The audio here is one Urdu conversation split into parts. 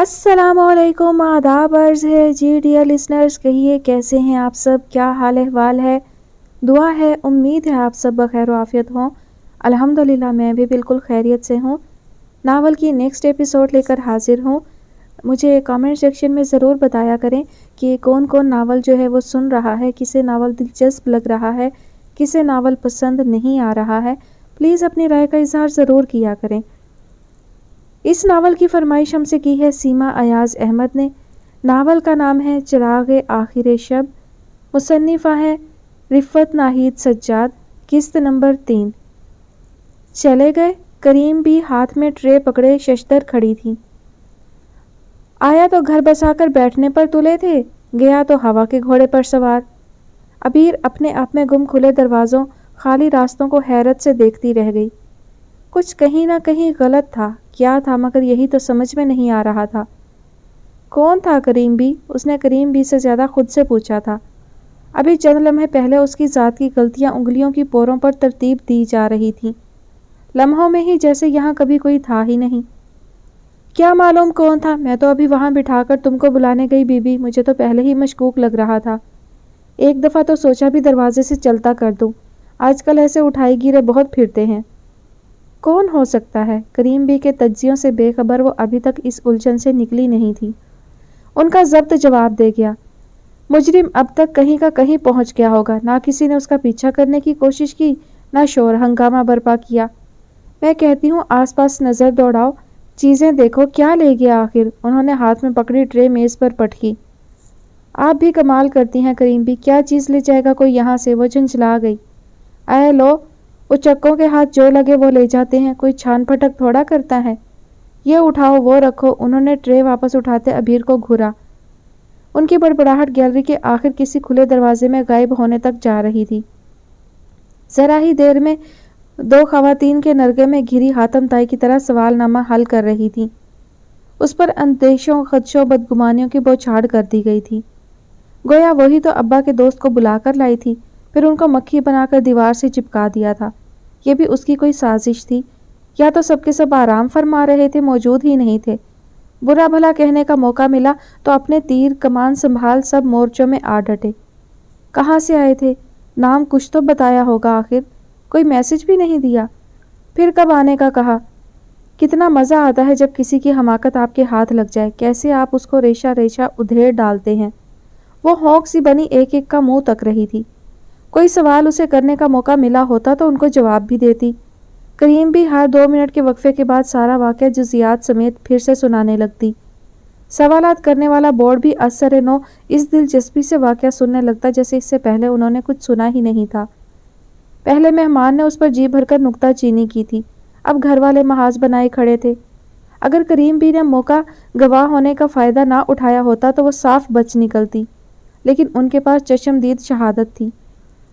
السلام علیکم، آداب عرض ہے جی ڈیئر لسنرز، کہیے کیسے ہیں آپ سب، کیا حال احوال ہے؟ دعا ہے، امید ہے آپ سب بخیر و عافیت ہوں۔ الحمدللہ میں بھی بالکل خیریت سے ہوں۔ ناول کی نیکسٹ ایپیسوڈ لے کر حاضر ہوں۔ مجھے کامنٹ سیکشن میں ضرور بتایا کریں کہ کون کون ناول جو ہے وہ سن رہا ہے، کسے ناول دلچسپ لگ رہا ہے، کسے ناول پسند نہیں آ رہا ہے۔ پلیز اپنی رائے کا اظہار ضرور کیا کریں۔ اس ناول کی فرمائش ہم سے کی ہے سیما ایاز احمد نے۔ ناول کا نام ہے چراغ آخر شب، مصنفہ ہے رفعت ناہید سجاد، قسط نمبر 3۔ چلے گئے؟ کریم بھی ہاتھ میں ٹرے پکڑے ششدر کھڑی تھی۔ آیا تو گھر بسا کر بیٹھنے پر تلے تھے، گیا تو ہوا کے گھوڑے پر سوار۔ عبیر اپنے آپ میں گم کھلے دروازوں، خالی راستوں کو حیرت سے دیکھتی رہ گئی۔ کچھ کہیں نہ کہیں غلط تھا، کیا تھا مگر یہی تو سمجھ میں نہیں آ رہا تھا۔ کون تھا کریم بھی؟ اس نے کریم بھی سے زیادہ خود سے پوچھا تھا۔ ابھی چند لمحے پہلے اس کی ذات کی غلطیاں انگلیوں کی پوروں پر ترتیب دی جا رہی تھیں، لمحوں میں ہی جیسے یہاں کبھی کوئی تھا ہی نہیں۔ کیا معلوم کون تھا، میں تو ابھی وہاں بٹھا کر تم کو بلانے گئی بی، مجھے تو پہلے ہی مشکوک لگ رہا تھا۔ ایک دفعہ تو سوچا بھی دروازے سے چلتا کر دوں، آج کل ایسے اٹھائی گیرے بہت پھرتے ہیں۔ کون ہو سکتا ہے؟ کریم بی کے تجزیوں سے بے خبر وہ ابھی تک اس الجھن سے نکلی نہیں تھی۔ ان کا ضبط جواب دے گیا، مجرم اب تک کہیں کا کہیں پہنچ گیا ہوگا، نہ کسی نے اس کا پیچھا کرنے کی کوشش کی، نہ شور ہنگامہ برپا کیا۔ میں کہتی ہوں آس پاس نظر دوڑاؤ، چیزیں دیکھو، کیا لے گیا آخر؟ انہوں نے ہاتھ میں پکڑی ٹرے میز پر پٹکی۔ آپ بھی کمال کرتی ہیں کریم بی، کیا چیز لے جائے گا کوئی یہاں سے؟ وہ جھنجھلا گئی۔ اے لو، اچکوں کے ہاتھ جو لگے وہ لے جاتے ہیں، کوئی چھان پھٹک تھوڑا کرتا ہے۔ یہ اٹھاؤ، وہ رکھو۔ انہوں نے ٹرے واپس اٹھاتے عبیر کو گھورا۔ ان کی بڑبڑاہٹ گیلری کے آخر کسی کھلے دروازے میں غائب ہونے تک جا رہی تھی۔ ذرا ہی دیر میں دو خواتین کے نرگے میں گھری حاتم تائی کی طرح سوال نامہ حل کر رہی تھی۔ اس پر اندیشوں، خدشوں، بدگمانیوں کی بوچھاڑ کر دی گئی تھی، گویا وہی تو ابا کے دوست کو بلا کر لائی تھی، پھر ان کو مکھی بنا کر دیوار سے چپکا دیا تھا۔ یہ بھی اس کی کوئی سازش تھی، یا تو سب کے سب آرام فرما رہے تھے، موجود ہی نہیں تھے۔ برا بھلا کہنے کا موقع ملا تو اپنے تیر کمان سنبھال سب مورچوں میں آ ڈٹے۔ کہاں سے آئے تھے؟ نام کچھ تو بتایا ہوگا آخر، کوئی میسج بھی نہیں دیا۔ پھر کب آنے کا کہا؟ کتنا مزہ آتا ہے جب کسی کی حماقت آپ کے ہاتھ لگ جائے، کیسے آپ اس کو ریشہ ریشہ ادھیڑ ڈالتے ہیں۔ وہ ہونک سی بنی ایک ایک کا منہ تک رہی تھی۔ کوئی سوال اسے کرنے کا موقع ملا ہوتا تو ان کو جواب بھی دیتی۔ کریم بھی ہر 2 منٹ کے وقفے کے بعد سارا واقعہ جزیات سمیت پھر سے سنانے لگتی۔ سوالات کرنے والا بورڈ بھی اثر نو اس دلچسپی سے واقعہ سننے لگتا جیسے اس سے پہلے انہوں نے کچھ سنا ہی نہیں تھا۔ پہلے مہمان نے اس پر جی بھر کر نکتہ چینی کی تھی، اب گھر والے محاذ بنائے کھڑے تھے۔ اگر کریم بھی نے موقع گواہ ہونے کا فائدہ نہ اٹھایا ہوتا تو وہ صاف بچ نکلتی، لیکن ان کے پاس چشمدید شہادت تھی۔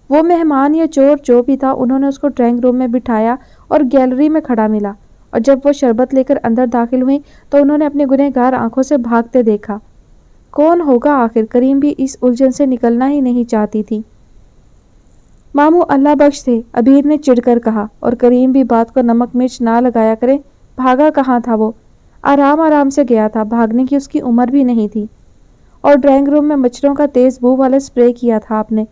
وہ مہمان یا چور جو بھی تھا، انہوں نے اس کو ڈرائنگ روم میں بٹھایا اور گیلری میں کھڑا ملا، اور جب وہ شربت لے کر اندر داخل ہوئی تو انہوں نے اپنے گنہگار آنکھوں سے بھاگتے دیکھا۔ کون ہوگا آخر؟ کریم بھی اس الجھن سے نکلنا ہی نہیں چاہتی تھی۔ ماموں اللہ بخش تھے، عبیر نے چڑھ کر کہا، اور کریم بھی بات کو نمک مرچ نہ لگایا کرے۔ بھاگا کہاں تھا وہ؟ آرام آرام سے گیا تھا، بھاگنے کی اس کی عمر بھی نہیں تھی۔ اور ڈرائنگ روم میں مچھروں کا تیز بو والا سپرے کیا تھا آپ نے،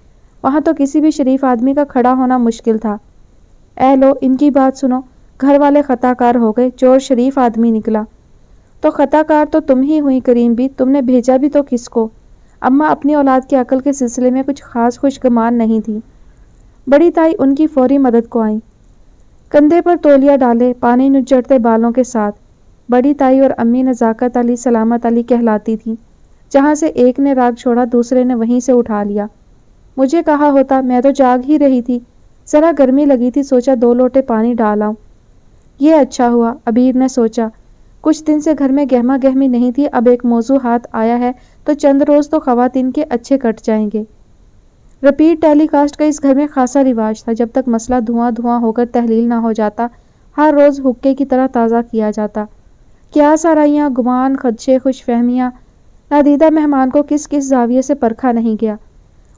وہاں تو کسی بھی شریف آدمی کا کھڑا ہونا مشکل تھا۔ اے لو، ان کی بات سنو، گھر والے خطا کار ہو گئے، چور شریف آدمی نکلا۔ تو خطا کار تو تم ہی ہوئی کریم بھی، تم نے بھیجا بھی تو کس کو؟ اماں اپنی اولاد کی عقل کے سلسلے میں کچھ خاص خوشگمان نہیں تھی۔ بڑی تائی ان کی فوری مدد کو آئیں، کندھے پر تولیا ڈالے، پانی نچڑتے بالوں کے ساتھ۔ بڑی تائی اور امی نزاکت علی سلامت علی کہلاتی تھیں، جہاں سے ایک نے راگ چھوڑا دوسرے نے وہیں سے اٹھا لیا۔ مجھے کہا ہوتا، میں تو جاگ ہی رہی تھی، ذرا گرمی لگی تھی، سوچا 2 لوٹے پانی ڈال آؤں۔ یہ اچھا ہوا، عبیر نے سوچا، کچھ دن سے گھر میں گہما گہمی نہیں تھی، اب ایک موضوع ہاتھ آیا ہے تو چند روز تو خواتین کے اچھے کٹ جائیں گے۔ رپیٹ ٹیلی کاسٹ کا اس گھر میں خاصا رواج تھا، جب تک مسئلہ دھواں دھواں ہو کر تحلیل نہ ہو جاتا، ہر روز حقے کی طرح تازہ کیا جاتا۔ کیا سارائیاں، گمان، خدشے، خوش فہمیاں، نادیدہ مہمان کو کس کس زاویے سے پرکھا نہیں گیا،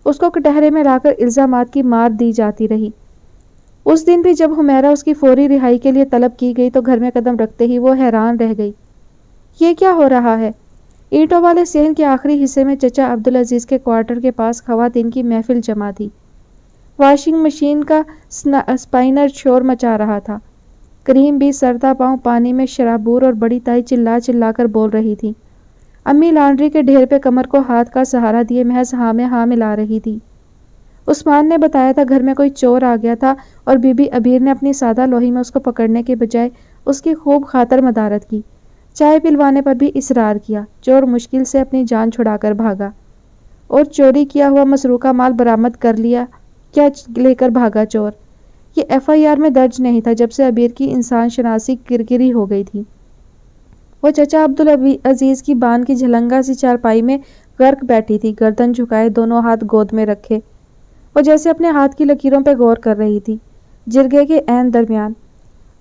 اس کو کٹہرے میں لا کر الزامات کی مار دی جاتی رہی۔ اس دن بھی جب حمیرہ اس کی فوری رہائی کے لیے طلب کی گئی تو گھر میں قدم رکھتے ہی وہ حیران رہ گئی۔ یہ کیا ہو رہا ہے؟ اینٹوں والے صحن کے آخری حصے میں چچا عبدالعزیز کے کوارٹر کے پاس خواتین کی محفل جمع تھی۔ واشنگ مشین کا اسپائنر شور مچا رہا تھا۔ کریم بھی سرتا پاؤں پانی میں شرابور اور بڑی تائی چلا چلا کر بول رہی تھی۔ امی لانڈری کے ڈھیر پہ کمر کو ہاتھ کا سہارا دیے محض ہاں میں ہاں ملا رہی تھی۔ عثمان نے بتایا تھا گھر میں کوئی چور آ گیا تھا اور بی بی عبیر نے اپنی سادہ لوہی میں اس کو پکڑنے کے بجائے اس کی خوب خاطر مدارت کی۔ چائے پلوانے پر بھی اصرار کیا۔ چور مشکل سے اپنی جان چھڑا کر بھاگا اور چوری کیا ہوا مسروقہ مال برآمد کر لیا۔ کیا لے کر بھاگا چور؟ یہ ایف آئی آر میں درج نہیں تھا جب سے عبیر کی انسان شناسی کرکری ہو گئی تھی۔ وہ چچا عبدالعزیز کی بان کی جھلنگا سی چارپائی میں غرق بیٹھی تھی، گردن جھکائے، دونوں ہاتھ گود میں رکھے۔ وہ جیسے اپنے ہاتھ کی لکیروں پہ غور کر رہی تھی، جرگے کے عین درمیان۔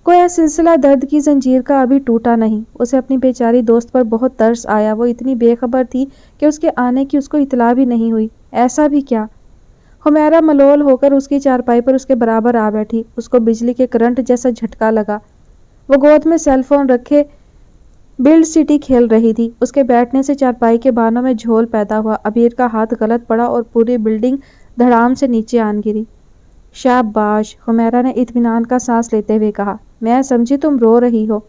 گویا سلسلہ درد کی زنجیر کا ابھی ٹوٹا نہیں۔ اسے اپنی بیچاری دوست پر بہت ترس آیا۔ وہ اتنی بے خبر تھی کہ اس کے آنے کی اس کو اطلاع بھی نہیں ہوئی۔ ایسا بھی کیا؟ حمیرہ ملول ہو کر اس کی چارپائی پر اس کے برابر آ بیٹھی۔ اس کو بجلی کے کرنٹ جیسا جھٹکا لگا۔ وہ گود میں سیل فون رکھے بلڈ سٹی کھیل رہی تھی۔ اس کے بیٹھنے سے چارپائی کے بانوں میں جھول پیدا ہوا۔ عبیر کا ہاتھ غلط پڑا اور پوری بلڈنگ دھڑام سے نیچے آن گری۔ شاباش، حمیرہ نے اطمینان کا سانس لیتے ہوئے کہا۔ میں سمجھی تم رو رہی ہو۔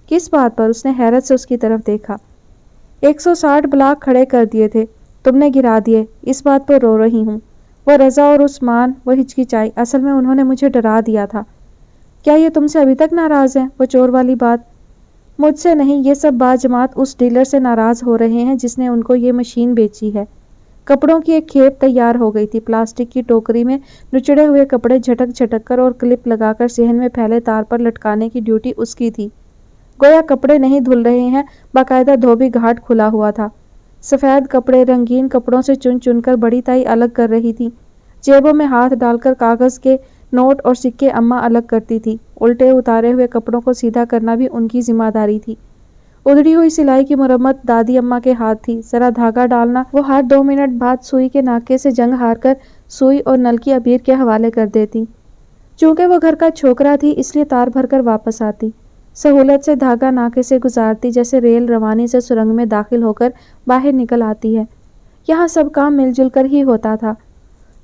کس بات پر؟ اس نے حیرت سے اس کی طرف دیکھا۔ 160 بلاک کھڑے کر دیے تھے، تم نے گرا دیے، اس بات پر رو رہی ہوں۔ وہ رضا اور عثمان، وہ ہچکچائی، اصل میں انہوں نے مجھے ڈرا دیا تھا۔ کیا یہ تم سے ابھی تک ناراض ہیں؟ وہ چور والی بات۔ مجھ سے نہیں، یہ سب باجماعت اس ڈیلر سے ناراض ہو رہے ہیں جس نے ان کو یہ مشین بیچی ہے۔ کپڑوں کی ایک کھیپ تیار ہو گئی تھی، پلاسٹک کی ٹوکری میں نچڑے ہوئے کپڑے جھٹک جھٹک کر اور کلپ لگا کر صحن میں پھیلے تار پر لٹکانے کی ڈیوٹی اس کی تھی۔ گویا کپڑے نہیں دھل رہے ہیں، باقاعدہ دھوبی گھاٹ کھلا ہوا تھا۔ سفید کپڑے رنگین کپڑوں سے چن چن کر بڑی تائی الگ کر رہی تھی۔ جیبوں میں ہاتھ ڈال کر کاغذ کے نوٹ اور سکے اماں الگ کرتی تھی۔ الٹے اتارے ہوئے کپڑوں کو سیدھا کرنا بھی ان کی ذمہ داری تھی۔ ادھڑی ہوئی سلائی کی مرمت دادی اماں کے ہاتھ تھی۔ ذرا دھاگا ڈالنا، وہ ہر 2 منٹ بعد سوئی کے ناکے سے جنگ ہار کر سوئی اور نلکی عبیر کے حوالے کر دیتی۔ چونکہ وہ گھر کا چھوکرا تھی اس لیے تار بھر کر واپس آتی، سہولت سے دھاگا ناکے سے گزارتی، جیسے ریل روانی سے سرنگ میں داخل ہو کر باہر نکل آتی ہے۔ یہاں سب کام مل جل کر ہی ہوتا تھا۔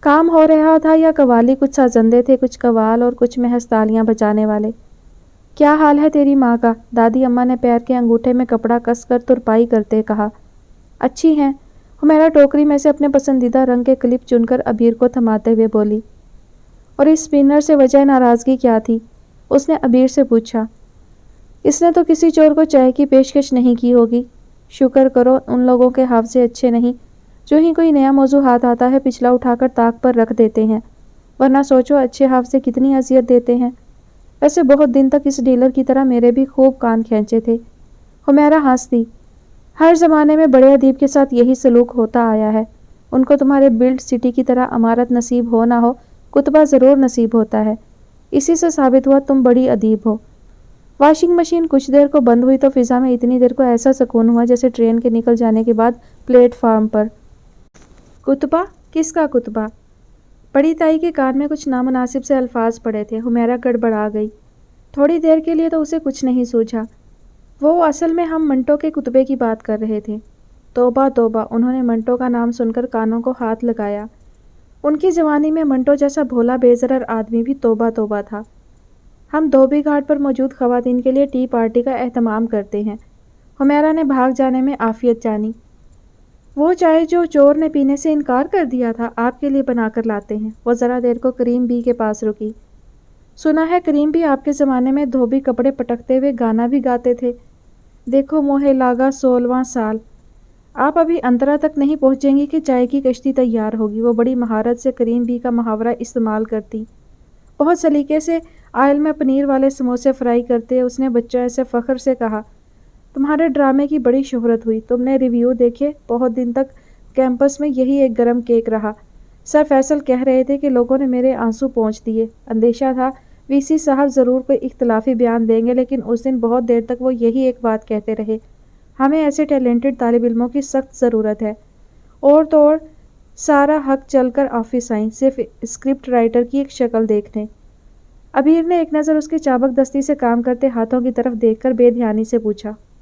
کام ہو رہا تھا یا قوالی، کچھ سازندے تھے، کچھ قوال اور کچھ محض تالیاں بجانے والے۔ کیا حال ہے تیری ماں کا؟ دادی اماں نے پیر کے انگوٹھے میں کپڑا کس کر ترپائی کرتے کہا۔ اچھی ہیں، حمیرہ ٹوکری میں سے اپنے پسندیدہ رنگ کے کلپ چن کر عبیر کو تھماتے ہوئے بولی۔ اور اس اسپنر سے وجہ ناراضگی کیا تھی؟ اس نے عبیر سے پوچھا۔ اس نے تو کسی چور کو چائے کی پیشکش نہیں کی ہوگی۔ شکر کرو ان لوگوں کے حافظے اچھے نہیں، جو ہی کوئی نیا موضوع ہاتھ آتا ہے پچھلا اٹھا کر طاق پر رکھ دیتے ہیں، ورنہ سوچو اچھے حافظے کتنی اذیت دیتے ہیں۔ ویسے بہت دن تک اس ڈیلر کی طرح میرے بھی خوب کان کھینچے تھے۔ حمیرہ ہنس دی۔ ہر زمانے میں بڑے ادیب کے ساتھ یہی سلوک ہوتا آیا ہے۔ ان کو تمہارے بلڈ سٹی کی طرح عمارت نصیب ہو نہ ہو، کتبہ ضرور نصیب ہوتا ہے۔ اسی سے ثابت ہوا تم بڑی ادیب ہو۔ واشنگ مشین کچھ دیر کو بند ہوئی تو فضا میں اتنی دیر کو ایسا سکون ہوا جیسے ٹرین کے نکل جانے کے بعد پلیٹ فارم پر۔ کتبہ؟ کس کا کتبہ؟ بڑی تائی کے کان میں کچھ نامناسب سے الفاظ پڑے تھے۔ حمیرہ گڑبڑا گئی۔ تھوڑی دیر کے لیے تو اسے کچھ نہیں سوجھا۔ وہ اصل میں ہم منٹو کے کتبے کی بات کر رہے تھے۔ توبہ توبہ، انہوں نے منٹو کا نام سن کر کانوں کو ہاتھ لگایا۔ ان کی جوانی میں منٹو جیسا بھولا بے ضرر آدمی بھی توبہ توبہ تھا۔ ہم دھوبی گھاٹ پر موجود خواتین کے لیے ٹی پارٹی کا اہتمام کرتے ہیں۔ حمیرہ نے بھاگ جانے میں عافیت جانی۔ وہ چائے جو چور نے پینے سے انکار کر دیا تھا آپ کے لیے بنا کر لاتے ہیں۔ وہ ذرا دیر کو کریم بی کے پاس رکی۔ سنا ہے کریم بھی آپ کے زمانے میں دھوبی کپڑے پٹکتے ہوئے گانا بھی گاتے تھے۔ دیکھو موہے لاگا 16واں سال۔ آپ ابھی انترا تک نہیں پہنچیں گی کہ چائے کی کشتی تیار ہوگی۔ وہ بڑی مہارت سے کریم بی کا محاورہ استعمال کرتی، بہت سلیقے سے آئل میں پنیر والے سموسے فرائی کرتے۔ اس نے بچوں سے فخر سے کہا، تمہارے ڈرامے کی بڑی شہرت ہوئی، تم نے ریویو دیکھے؟ بہت دن تک کیمپس میں یہی ایک گرم کیک رہا۔ سر فیصل کہہ رہے تھے کہ لوگوں نے میرے آنسو پونچھ دیے۔ اندیشہ تھا وی سی صاحب ضرور کوئی اختلافی بیان دیں گے، لیکن اس دن بہت دیر تک وہ یہی ایک بات کہتے رہے، ہمیں ایسے ٹیلنٹڈ طالب علموں کی سخت ضرورت ہے۔ اور تو اور سارا حق چل کر آفس آئیں صرف اسکرپٹ رائٹر کی ایک شکل دیکھنے۔ عبیر نے ایک نظر اس کے چابک دستی سے کام کرتے ہاتھوں کی طرف دیکھ کر بے دھیانی سے پوچھا،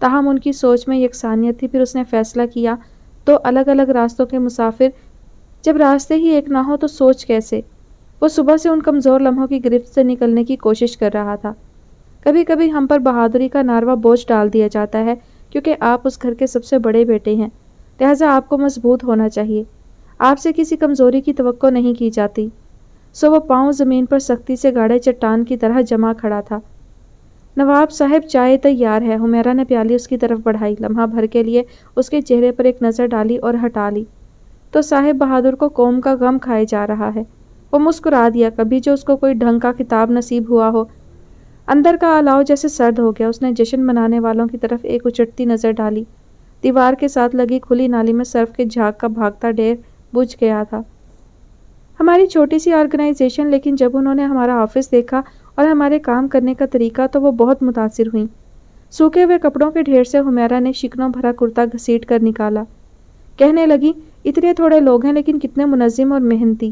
تاہم ان کی سوچ میں یکسانیت تھی۔ پھر اس نے فیصلہ کیا، دو الگ الگ راستوں کے مسافر، جب راستے ہی ایک نہ ہو تو سوچ کیسے؟ وہ صبح سے ان کمزور لمحوں کی گرفت سے نکلنے کی کوشش کر رہا تھا۔ کبھی کبھی ہم پر بہادری کا ناروا بوجھ ڈال دیا جاتا ہے کیونکہ آپ اس گھر کے سب سے بڑے بیٹے ہیں، لہٰذا آپ کو مضبوط ہونا چاہیے، آپ سے کسی کمزوری کی توقع نہیں کی جاتی۔ سو وہ پاؤں زمین پر سختی سے گاڑے چٹان کی طرح جمع کھڑا تھا۔ نواب صاحب چائے تیار ہے۔ حمیرہ نے پیالی اس کی طرف بڑھائی، لمحہ بھر کے لیے اس کے چہرے پر ایک نظر ڈالی اور ہٹا لی۔ تو صاحب بہادر کو قوم کا غم کھائے جا رہا ہے۔ وہ مسکرا دیا، کبھی جو اس کو کوئی ڈھنگ کا خطاب نصیب ہوا ہو۔ اندر کا الاؤ جیسے سرد ہو گیا۔ اس نے جشن منانے والوں کی طرف ایک اچٹتی نظر ڈالی۔ دیوار کے ساتھ لگی کھلی نالی میں سرف کے جھاگ کا بھاگتا ڈھیر بجھ گیا تھا۔ ہماری چھوٹی سی آرگنائزیشن، لیکن جب انہوں نے ہمارا آفس دیکھا اور ہمارے کام کرنے کا طریقہ تو وہ بہت متاثر ہوئیں۔ سوکھے ہوئے کپڑوں کے ڈھیر سے حمیرہ نے شکنوں بھرا کرتا گھسیٹ کر نکالا۔ کہنے لگی، اتنے تھوڑے لوگ ہیں لیکن کتنے منظم اور محنتی۔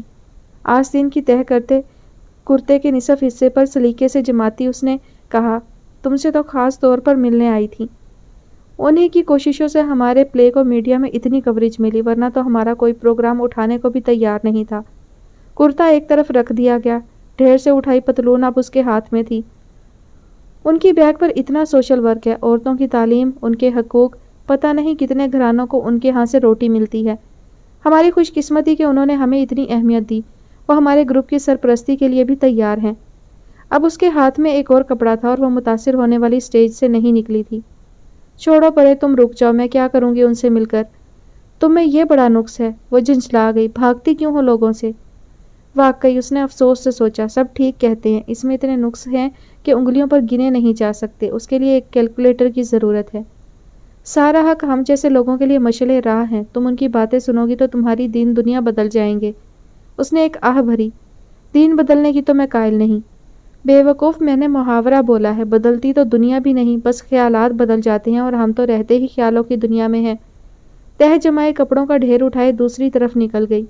آستین کی تہہ کرتے کرتے کے نصف حصے پر سلیقے سے جماتی اس نے کہا، تم سے تو خاص طور پر ملنے آئی تھی۔ انہی کی کوششوں سے ہمارے پلے کو میڈیا میں اتنی کوریج ملی، ورنہ تو ہمارا کوئی پروگرام اٹھانے کو بھی تیار نہیں تھا۔ کرتا ایک طرف رکھ دیا گیا، ڈھیر سے اٹھائی پتلون اب اس کے ہاتھ میں تھی۔ ان کی بیگ پر اتنا سوشل ورک ہے، عورتوں کی تعلیم، ان کے حقوق، پتہ نہیں کتنے گھرانوں کو ان کے ہاں سے روٹی ملتی ہے۔ ہماری خوش قسمتی کہ انہوں نے ہمیں اتنی اہمیت دی۔ وہ ہمارے گروپ کی سرپرستی کے لیے بھی تیار ہیں۔ اب اس کے ہاتھ میں ایک اور کپڑا تھا اور وہ متاثر ہونے والی سٹیج سے نہیں نکلی تھی۔ چھوڑو پرے، تم رک جاؤ، میں کیا کروں گی ان سے مل کر؟ تم میں یہ بڑا نقص ہے۔ وہ جھنجھلا گئی، بھاگتی کیوں ہو لوگوں سے؟ واقعی، اس نے افسوس سے سوچا، سب ٹھیک کہتے ہیں، اس میں اتنے نقص ہیں کہ انگلیوں پر گنے نہیں جا سکتے۔ اس کے لیے ایک کیلکولیٹر کی ضرورت ہے۔ سارا حق ہم جیسے لوگوں کے لیے مشعل راہ ہیں۔ تم ان کی باتیں سنو گی تو تمہاری دین دنیا بدل جائیں گے۔ اس نے ایک آہ بھری، دین بدلنے کی تو میں قائل نہیں۔ بے وقوف، میں نے محاورہ بولا ہے، بدلتی تو دنیا بھی نہیں، بس خیالات بدل جاتے ہیں اور ہم تو رہتے ہی خیالوں کی دنیا میں ہیں۔ تہہ جمائے کپڑوں کا ڈھیر اٹھائے دوسری طرف نکل گئی۔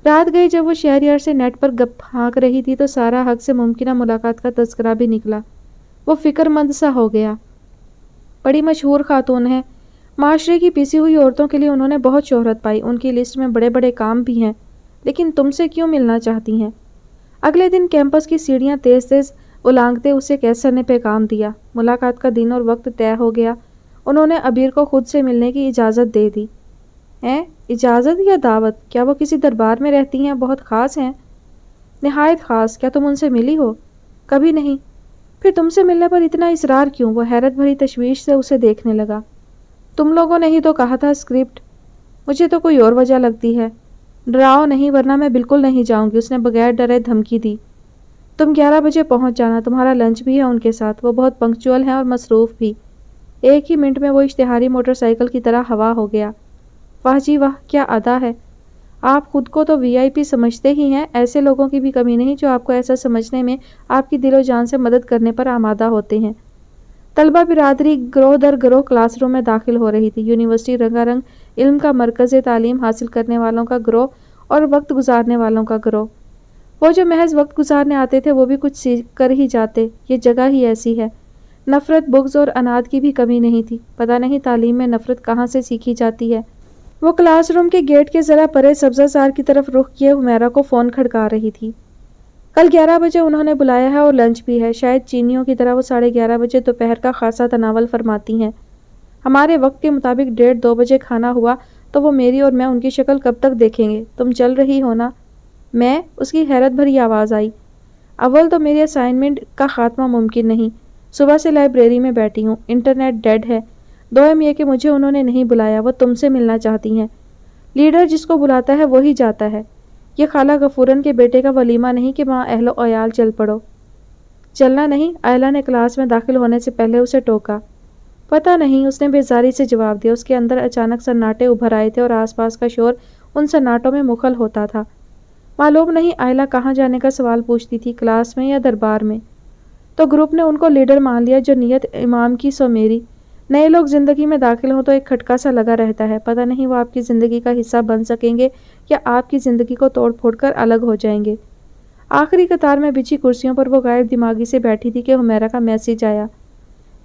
رات گئی جب وہ شہریار سے نیٹ پر گپ پھانک رہی تھی تو سارا حق سے ممکنہ ملاقات کا تذکرہ بھی نکلا۔ وہ فکر مند سا ہو گیا۔ بڑی مشہور خاتون ہے، معاشرے کی پیسی ہوئی عورتوں کے لیے انہوں نے بہت شہرت پائی، ان کی لسٹ میں بڑے بڑے کام بھی ہیں، لیکن تم سے کیوں ملنا چاہتی ہیں؟ اگلے دن کیمپس کی سیڑھیاں تیز تیز اولانگتے اسے کیسر نے پیغام دیا۔ ملاقات کا دن اور وقت طے ہو گیا۔ انہوں نے عبیر کو خود سے ملنے کی اجازت دے دی۔ اجازت یا دعوت؟ کیا وہ کسی دربار میں رہتی ہیں؟ بہت خاص ہیں؟ نہایت خاص۔ کیا تم ان سے ملی ہو؟ کبھی نہیں۔ پھر تم سے ملنے پر اتنا اصرار کیوں؟ وہ حیرت بھری تشویش سے اسے دیکھنے لگا۔ تم لوگوں نے ہی تو کہا تھا اسکرپٹ۔ مجھے تو کوئی اور وجہ لگتی ہے۔ ڈراؤ نہیں ورنہ میں بالکل نہیں جاؤں گی، اس نے بغیر ڈرے دھمکی دی۔ تم 11 بجے پہنچ جانا، تمہارا لنچ بھی ہے ان کے ساتھ، وہ بہت پنکچوئل ہیں اور مصروف بھی۔ ایک ہی منٹ میں وہ اشتہاری موٹر سائیکل کی طرح ہوا ہو گیا۔ واہ جی واہ، کیا ادا ہے! آپ خود کو تو وی آئی پی سمجھتے ہی ہیں، ایسے لوگوں کی بھی کمی نہیں جو آپ کو ایسا سمجھنے میں آپ کی دل و جان سے مدد کرنے پر آمادہ ہوتے ہیں۔ طلبہ برادری گروہ در گروہ کلاس روم میں داخل ہو رہی تھی۔ یونیورسٹی رنگا رنگ علم کا مرکز، تعلیم حاصل کرنے والوں کا گروہ اور وقت گزارنے والوں کا گروہ۔ وہ جو محض وقت گزارنے آتے تھے وہ بھی کچھ سیکھ کر ہی جاتے، یہ جگہ ہی ایسی ہے۔ نفرت، بغض اور اناد کی بھی کمی نہیں تھی۔ پتہ نہیں تعلیم میں نفرت کہاں سے سیکھی جاتی ہے۔ وہ کلاس روم کے گیٹ کے ذرا پرے سبزہ زار کی طرف رخ کیے حمیرہ کو فون کھڑکا رہی تھی۔ کل 11 بجے انہوں نے بلایا ہے اور لنچ بھی ہے۔ شاید چینیوں کی طرح وہ 11:30 بجے دوپہر کا خاصا تناول فرماتی ہیں۔ ہمارے وقت کے مطابق 1:30-2 بجے کھانا ہوا تو وہ میری اور میں ان کی شکل کب تک دیکھیں گے؟ تم چل رہی ہو نا؟ میں؟ اس کی حیرت بھری آواز آئی۔ اول تو میری اسائنمنٹ کا خاتمہ ممکن نہیں، صبح سے لائبریری میں بیٹھی ہوں، انٹرنیٹ ڈیڈ ہے۔ دوم یہ کہ مجھے انہوں نے نہیں بلایا، وہ تم سے ملنا چاہتی ہیں۔ لیڈر جس کو بلاتا ہے وہی جاتا ہے۔ یہ خالہ غفورن کے بیٹے کا ولیمہ نہیں کہ وہاں اہل و عیال چل پڑو۔ چلنا نہیں؟ آئلہ نے کلاس میں داخل ہونے سے پہلے اسے ٹوکا۔ پتہ نہیں، اس نے بیزاری سے جواب دیا۔ اس کے اندر اچانک سناٹے ابھر آئے تھے اور آس پاس کا شور ان سناٹوں میں مخل ہوتا تھا۔ معلوم نہیں آئلہ کہاں جانے کا سوال پوچھتی تھی، کلاس میں یا دربار میں؟ تو گروپ نے ان کو لیڈر مان لیا، جو نیت امام کی سو میری۔ نئے لوگ زندگی میں داخل ہوں تو ایک کھٹکا سا لگا رہتا ہے، پتہ نہیں وہ آپ کی زندگی کا حصہ بن سکیں گے یا آپ کی زندگی کو توڑ پھوڑ کر الگ ہو جائیں گے۔ آخری قطار میں بچھی کرسیوں پر وہ غائب دماغی سے بیٹھی تھی کہ حمیرہ کا میسج آیا۔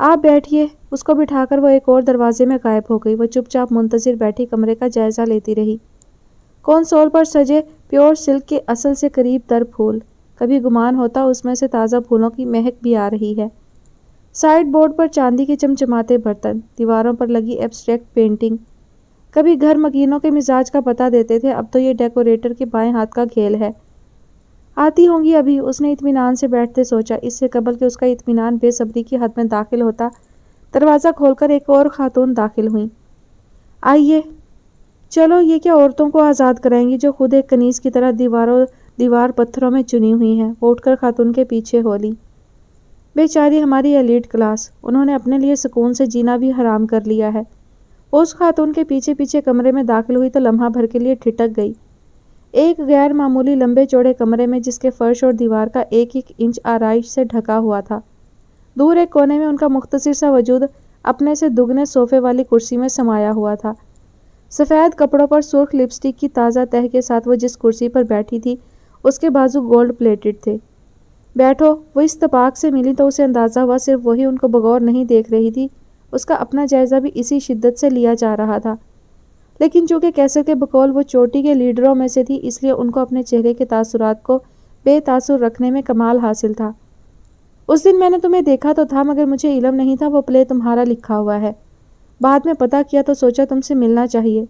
آپ بیٹھیے۔ اس کو بٹھا کر وہ ایک اور دروازے میں غائب ہو گئی۔ وہ چپ چاپ منتظر بیٹھی کمرے کا جائزہ لیتی رہی۔ کنسول پر سجے پیور سلک کے اصل سے قریب تر پھول، کبھی گمان ہوتا اس میں سے تازہ پھولوں کی مہک بھی آ رہی ہے۔ سائڈ بورڈ پر چاندی کے چمچماتے برتن، دیواروں پر لگی ایبسٹریکٹ پینٹنگ کبھی گھر مکینوں کے مزاج کا پتہ دیتے تھے، اب تو یہ ڈیکوریٹر کے بائیں ہاتھ کا کھیل ہے۔ آتی ہوں گی ابھی، اس نے اطمینان سے بیٹھتے سوچا۔ اس سے قبل کہ اس کا اطمینان بے صبری کی حد میں داخل ہوتا، دروازہ کھول کر ایک اور خاتون داخل ہوئیں۔ آئیے، چلو، یہ کیا عورتوں کو آزاد کرائیں گی جو خود ایک کنیز کی طرح دیوار پتھروں میں چنی ہوئی ہیں۔ وہ اٹھ کر خاتون کے پیچھے ہو لی۔ بیچاری ہماری ایلیٹ کلاس، انہوں نے اپنے لیے سکون سے جینا بھی حرام کر لیا ہے۔ وہ اس خاتون کے پیچھے پیچھے کمرے میں داخل ہوئی تو لمحہ بھر کے لیے ٹھٹک گئی۔ ایک غیر معمولی لمبے چوڑے کمرے میں جس کے فرش اور دیوار کا ایک ایک انچ آرائش سے ڈھکا ہوا تھا۔ دور ایک کونے میں ان کا مختصر سا وجود اپنے سے دگنے صوفے والی کرسی میں سمایا ہوا تھا۔ سفید کپڑوں پر سرخ لپسٹک کی تازہ تہ کے ساتھ وہ جس کرسی پر بیٹھی تھی اس کے بازو گولڈ پلیٹڈ تھے۔ بیٹھو، وہ اتفاق سے ملی تو اسے اندازہ ہوا صرف وہی ان کو بغور نہیں دیکھ رہی تھی، اس کا اپنا جائزہ بھی اسی شدت سے لیا جا رہا تھا۔ لیکن چونکہ کیسر کے بقول وہ چوٹی کے لیڈروں میں سے تھی، اس لیے ان کو اپنے چہرے کے تاثرات کو بے تاثر رکھنے میں کمال حاصل تھا۔ اس دن میں نے تمہیں دیکھا تو تھا، مگر مجھے علم نہیں تھا وہ پلے تمہارا لکھا ہوا ہے۔ بعد میں پتہ کیا تو سوچا تم سے ملنا چاہیے۔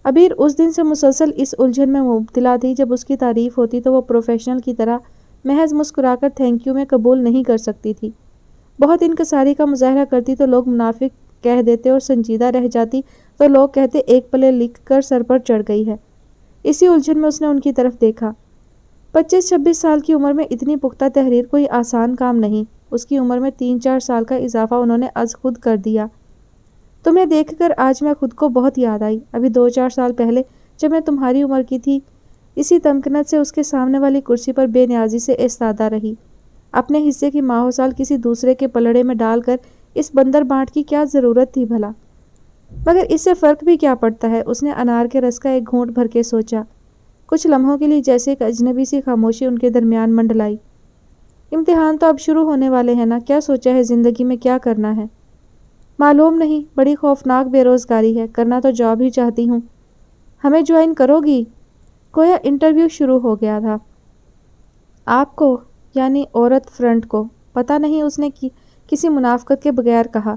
عبیر اس دن سے مسلسل اس الجھن میں مبتلا تھی، جب اس کی تعریف ہوتی تو وہ پروفیشنل کی طرح محض مسکرا کر تھینک یو میں قبول نہیں کر سکتی تھی۔ بہت انکساری کا مظاہرہ کرتی تو لوگ منافق کہہ دیتے اور سنجیدہ رہ جاتی تو لوگ کہتے ایک پلے لکھ کر سر پر چڑھ گئی ہے۔ اسی الجھن میں اس نے ان کی طرف دیکھا۔ 25-26 سال کی عمر میں اتنی پختہ تحریر کوئی آسان کام نہیں۔ اس کی عمر میں 3-4 سال کا اضافہ انہوں نے از خود کر دیا۔ تمہیں دیکھ کر آج میں خود کو بہت یاد آئی۔ ابھی 2-4 سال پہلے جب میں تمہاری عمر کی تھی، اسی تمکنت سے اس کے سامنے والی کرسی پر بے نیازی سے ایستادہ رہی۔ اپنے حصے کی ماہ و سال کسی دوسرے کے پلڑے میں ڈال کر اس بندر بانٹ کی کیا ضرورت تھی بھلا؟ مگر اس سے فرق بھی کیا پڑتا ہے؟ اس نے انار کے رس کا ایک گھونٹ بھر کے سوچا۔ کچھ لمحوں کے لیے جیسے ایک اجنبی سی خاموشی ان کے درمیان منڈلائی۔ امتحان تو اب شروع ہونے والے ہیں نا، کیا سوچا ہے زندگی میں کیا کرنا ہے؟ معلوم نہیں، بڑی خوفناک بے روزگاری ہے، کرنا تو جاب ہی چاہتی ہوں۔ ہمیں جوائن کرو گی؟ گویا انٹرویو شروع ہو گیا تھا۔ آپ کو، یعنی عورت فرنٹ کو؟ پتہ نہیں، اس نے کسی منافقت کے بغیر کہا۔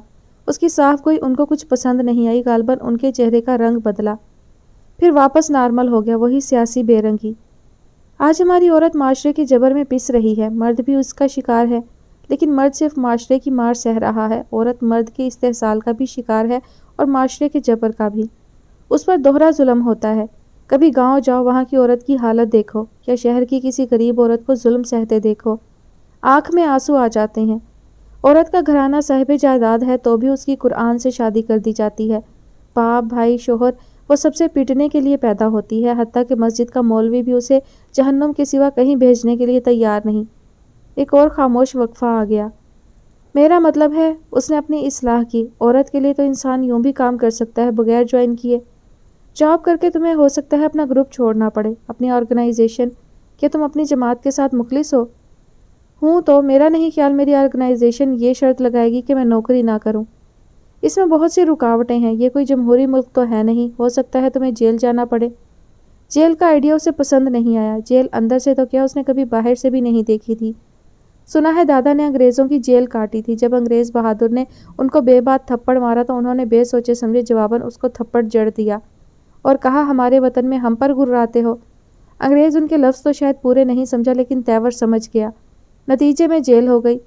اس کی صاف گوئی ان کو کچھ پسند نہیں آئی، غالباً ان کے چہرے کا رنگ بدلا، پھر واپس نارمل ہو گیا، وہی سیاسی بے رنگی۔ آج ہماری عورت معاشرے کے جبر میں پس رہی ہے، مرد بھی اس کا شکار ہے، لیکن مرد صرف معاشرے کی مار سہ رہا ہے، عورت مرد کے استحصال کا بھی شکار ہے اور معاشرے کے جبر کا بھی۔ اس پر دوہرا ظلم ہوتا ہے۔ کبھی گاؤں جاؤ، وہاں کی عورت کی حالت دیکھو، یا شہر کی کسی غریب عورت کو ظلم سہتے دیکھو، آنکھ میں آنسو آ جاتے ہیں۔ عورت کا گھرانہ صاحب جائیداد ہے تو بھی اس کی قرآن سے شادی کر دی جاتی ہے۔ باپ، بھائی، شوہر، وہ سب سے پیٹنے کے لیے پیدا ہوتی ہے، حتیٰ کہ مسجد کا مولوی بھی اسے جہنم کے سوا کہیں بھیجنے کے لیے تیار نہیں۔ ایک اور خاموش وقفہ آ گیا۔ میرا مطلب ہے، اس نے اپنی اصلاح کی، عورت کے لیے تو انسان یوں بھی کام کر سکتا ہے بغیر جوائن کیے۔ جاب کر کے تمہیں ہو سکتا ہے اپنا گروپ چھوڑنا پڑے، اپنی آرگنائزیشن۔ کیا تم اپنی جماعت کے ساتھ مخلص ہو؟ ہوں تو میرا نہیں خیال میری آرگنائزیشن یہ شرط لگائے گی کہ میں نوکری نہ کروں۔ اس میں بہت سی رکاوٹیں ہیں، یہ کوئی جمہوری ملک تو ہے نہیں، ہو سکتا ہے تمہیں جیل جانا پڑے۔ جیل کا آئیڈیا اسے پسند نہیں آیا۔ جیل اندر سے تو کیا، اس نے کبھی باہر سے بھی نہیں دیکھی تھی۔ سنا ہے دادا نے انگریزوں کی جیل کاٹی تھی، جب انگریز بہادر نے ان کو بے بات تھپڑ مارا تو انہوں نے بے سوچے سمجھے جواباً اس کو تھپڑ جڑ دیا اور کہا ہمارے وطن میں ہم پر گراتے ہو۔ انگریز ان کے لفظ تو شاید پورے نہیں سمجھا، لیکن تیور سمجھ گیا، نتیجے میں جیل ہو گئی۔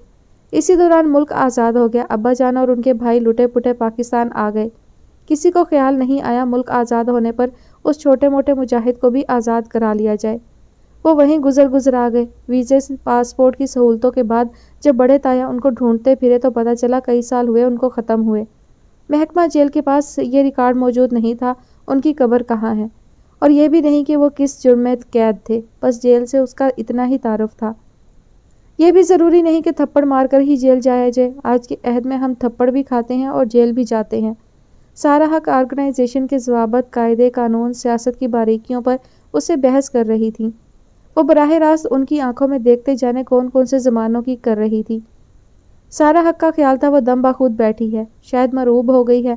اسی دوران ملک آزاد ہو گیا، ابا جان اور ان کے بھائی لٹے پٹے پاکستان آ گئے۔ کسی کو خیال نہیں آیا ملک آزاد ہونے پر اس چھوٹے موٹے مجاہد کو بھی آزاد کرا لیا جائے۔ وہ وہیں گزر آ گئے۔ ویزے پاسپورٹ کی سہولتوں کے بعد جب بڑے تایا ان کو ڈھونڈتے پھرے تو پتہ چلا کئی سال ہوئے ان کو ختم ہوئے۔ محکمہ جیل کے پاس یہ ریکارڈ موجود نہیں تھا ان کی قبر کہاں ہے، اور یہ بھی نہیں کہ وہ کس جرم میں قید تھے، بس جیل سے اس کا اتنا ہی تعارف تھا۔ یہ بھی ضروری نہیں کہ تھپڑ مار کر ہی جیل جایا جائے، آج کے عہد میں ہم تھپڑ بھی کھاتے ہیں اور جیل بھی جاتے ہیں۔ سارا حق آرگنائزیشن کے ضوابط، قاعدے قانون، سیاست کی باریکیوں پر اس سے بحث کر رہی تھی۔ وہ براہ راست ان کی آنکھوں میں دیکھتے جانے کون کون سے زمانوں کی کر رہی تھی۔ سارا حق کا خیال تھا وہ دم بخود بیٹھی ہے، شاید مروب ہو گئی ہے۔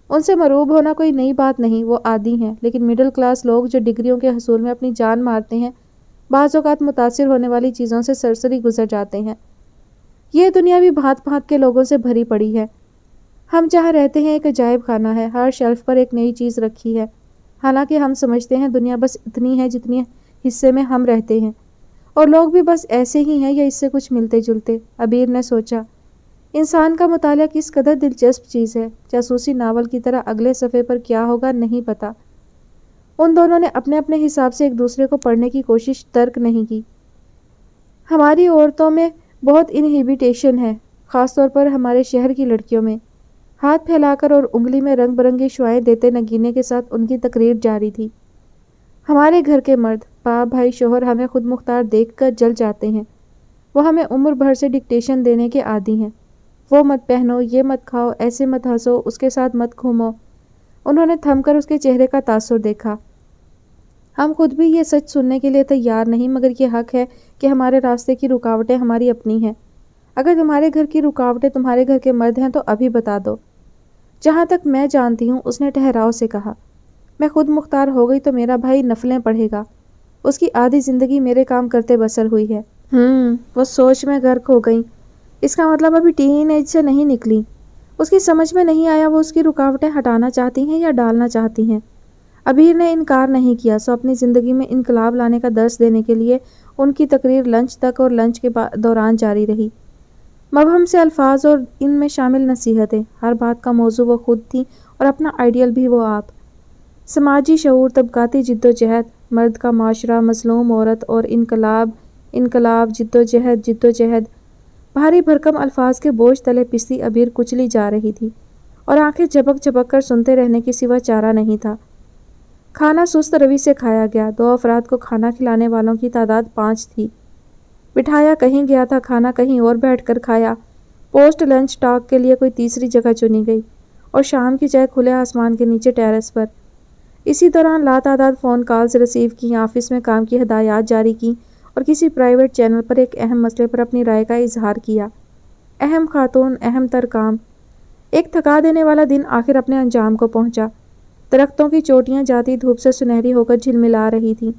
ان سے مروب ہونا کوئی نئی بات نہیں، وہ عادی ہیں، لیکن مڈل کلاس لوگ جو ڈگریوں کے حصول میں اپنی جان مارتے ہیں بعض اوقات متاثر ہونے والی چیزوں سے سرسری گزر جاتے ہیں۔ یہ دنیا بھی بھانت بھانت کے لوگوں سے بھری پڑی ہے۔ ہم جہاں رہتے ہیں ایک عجائب خانہ ہے، ہر شیلف پر ایک نئی چیز رکھی ہے، حالانکہ ہم سمجھتے ہیں دنیا بس اتنی ہے جتنی حصے میں ہم رہتے ہیں، اور لوگ بھی بس ایسے ہی ہیں یا اس سے کچھ ملتے جلتے۔ عبیر نے سوچا، انسان کا مطالعہ کس قدر دلچسپ چیز ہے، جاسوسی ناول کی طرح اگلے صفحے پر کیا ہوگا نہیں پتا۔ ان دونوں نے اپنے اپنے حساب سے ایک دوسرے کو پڑھنے کی کوشش ترک نہیں کی۔ ہماری عورتوں میں بہت انہیبیٹیشن ہے، خاص طور پر ہمارے شہر کی لڑکیوں میں۔ ہاتھ پھیلا کر اور انگلی میں رنگ برنگی شعائیں دیتے نگینے کے ساتھ ان کی تقریر جاری تھی۔ ہمارے گھر کے مرد، باپ بھائی شوہر ہمیں خود مختار دیکھ کر جل جاتے ہیں، وہ ہمیں عمر بھر سے ڈکٹیشن دینے کے عادی ہیں۔ وہ مت پہنو، یہ مت کھاؤ، ایسے مت ہنسو، اس کے ساتھ مت گھومو۔ انہوں نے تھم کر اس کے چہرے کا تاثر دیکھا۔ ہم خود بھی یہ سچ سننے کے لیے تیار نہیں، مگر یہ حق ہے کہ ہمارے راستے کی رکاوٹیں ہماری اپنی ہیں۔ اگر تمہارے گھر کی رکاوٹیں تمہارے گھر کے مرد ہیں تو ابھی بتا دو۔ جہاں تک میں جانتی ہوں، اس نے ٹھہراؤ سے کہا، میں خود مختار ہو گئی تو میرا بھائی نفلیں پڑھے گا۔ اس کی آدھی زندگی میرے کام کرتے بسر ہوئی ہے۔ وہ سوچ میں غرق ہو گئی۔ اس کا مطلب ابھی ٹین ایج سے نہیں نکلی۔ اس کی سمجھ میں نہیں آیا وہ اس کی رکاوٹیں ہٹانا چاہتی ہیں یا ڈالنا چاہتی ہیں۔ عبیر نے انکار نہیں کیا، سو اپنی زندگی میں انقلاب لانے کا درس دینے کے لیے ان کی تقریر لنچ تک اور لنچ کے دوران جاری رہی۔ مبہم سے الفاظ اور ان میں شامل نصیحتیں، ہر بات کا موضوع وہ خود تھی اور اپنا آئیڈیل بھی وہ آپ۔ سماجی شعور، طبقاتی جدوجہد، مرد کا معاشرہ، مظلوم عورت اور انقلاب، انقلاب، جدوجہد۔ بھاری بھرکم الفاظ کے بوجھ تلے پستی عبیر کچلی جا رہی تھی اور آنکھیں جھپک جھپک کر سنتے رہنے کے سوا چارہ نہیں تھا۔ کھانا سست روی سے کھایا گیا۔ 2 افراد کو کھانا کھلانے والوں کی تعداد 5 تھی۔ بٹھایا کہیں گیا تھا، کھانا کہیں اور بیٹھ کر کھایا۔ پوسٹ لنچ ٹاک کے لیے کوئی تیسری جگہ چنی گئی اور شام کی چائے کھلے آسمان کے نیچے ٹیرس پر۔ اسی دوران لاتعداد فون کالز ریسیو کی، آفس میں کام کی ہدایات جاری کی اور کسی پرائیویٹ چینل پر ایک اہم مسئلے پر اپنی رائے کا اظہار کیا۔ اہم خاتون، اہم تر کام۔ ایک تھکا دینے والا دن آخر اپنے انجام کو پہنچا۔ درختوں کی چوٹیاں جاتی دھوپ سے سنہری ہو کر جھلملا رہی تھیں۔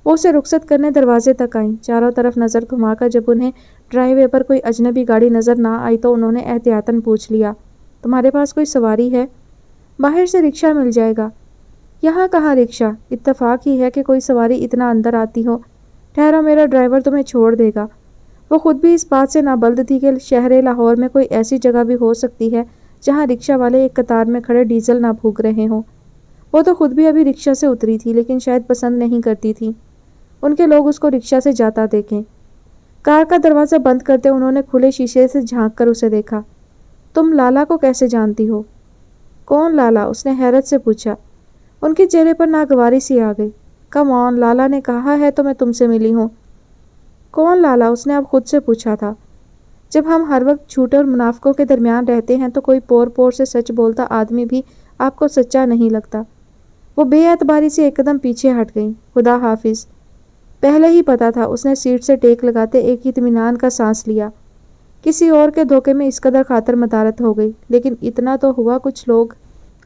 وہ اسے رخصت کرنے دروازے تک آئیں۔ چاروں طرف نظر گھما کر جب انہیں ڈرائیو وے پر کوئی اجنبی گاڑی نظر نہ آئی تو انہوں نے احتیاطاً پوچھ لیا، تمہارے پاس کوئی سواری ہے؟ باہر سے رکشہ مل جائے گا۔ یہاں کہاں رکشہ؟ اتفاق ہی ہے کہ کوئی سواری اتنا اندر آتی ہو۔ ٹھہرو، میرا ڈرائیور تمہیں چھوڑ دے گا۔ وہ خود بھی اس بات سے نابلد تھی کہ شہر لاہور میں کوئی ایسی جگہ بھی ہو سکتی ہے جہاں رکشہ والے ایک قطار میں کھڑے ڈیزل نہ پھونک رہے ہوں۔ وہ تو خود بھی ابھی رکشہ سے اتری تھی، لیکن شاید پسند نہیں کرتی تھی ان کے لوگ اس کو رکشہ سے جاتا دیکھیں۔ کار کا دروازہ بند کرتے انہوں نے کھلے شیشے سے جھانک کر اسے دیکھا۔ تم لالا کو کیسے جانتی ہو؟ کون لالا؟ اس نے حیرت سے پوچھا۔ ان کے چہرے پر ناگواری سی آ گئی۔ کم آن، لالا نے کہا ہے تو میں تم سے ملی ہوں۔ کون لالا؟ اس نے اب خود سے پوچھا تھا۔ جب ہم ہر وقت جھوٹ اور منافقوں کے درمیان رہتے ہیں تو کوئی پور پور سے سچ بولتا آدمی بھی آپ کو سچا نہیں لگتا۔ وہ بے اعتباری سے ایک قدم پیچھے ہٹ گئی۔ خدا حافظ۔ پہلے ہی پتا تھا، اس نے سیٹ سے ٹیک لگاتے ایک اطمینان کا سانس لیا۔ کسی اور کے دھوکے میں اس قدر خاطر مدارت ہو گئی، لیکن اتنا تو ہوا کچھ لوگ۔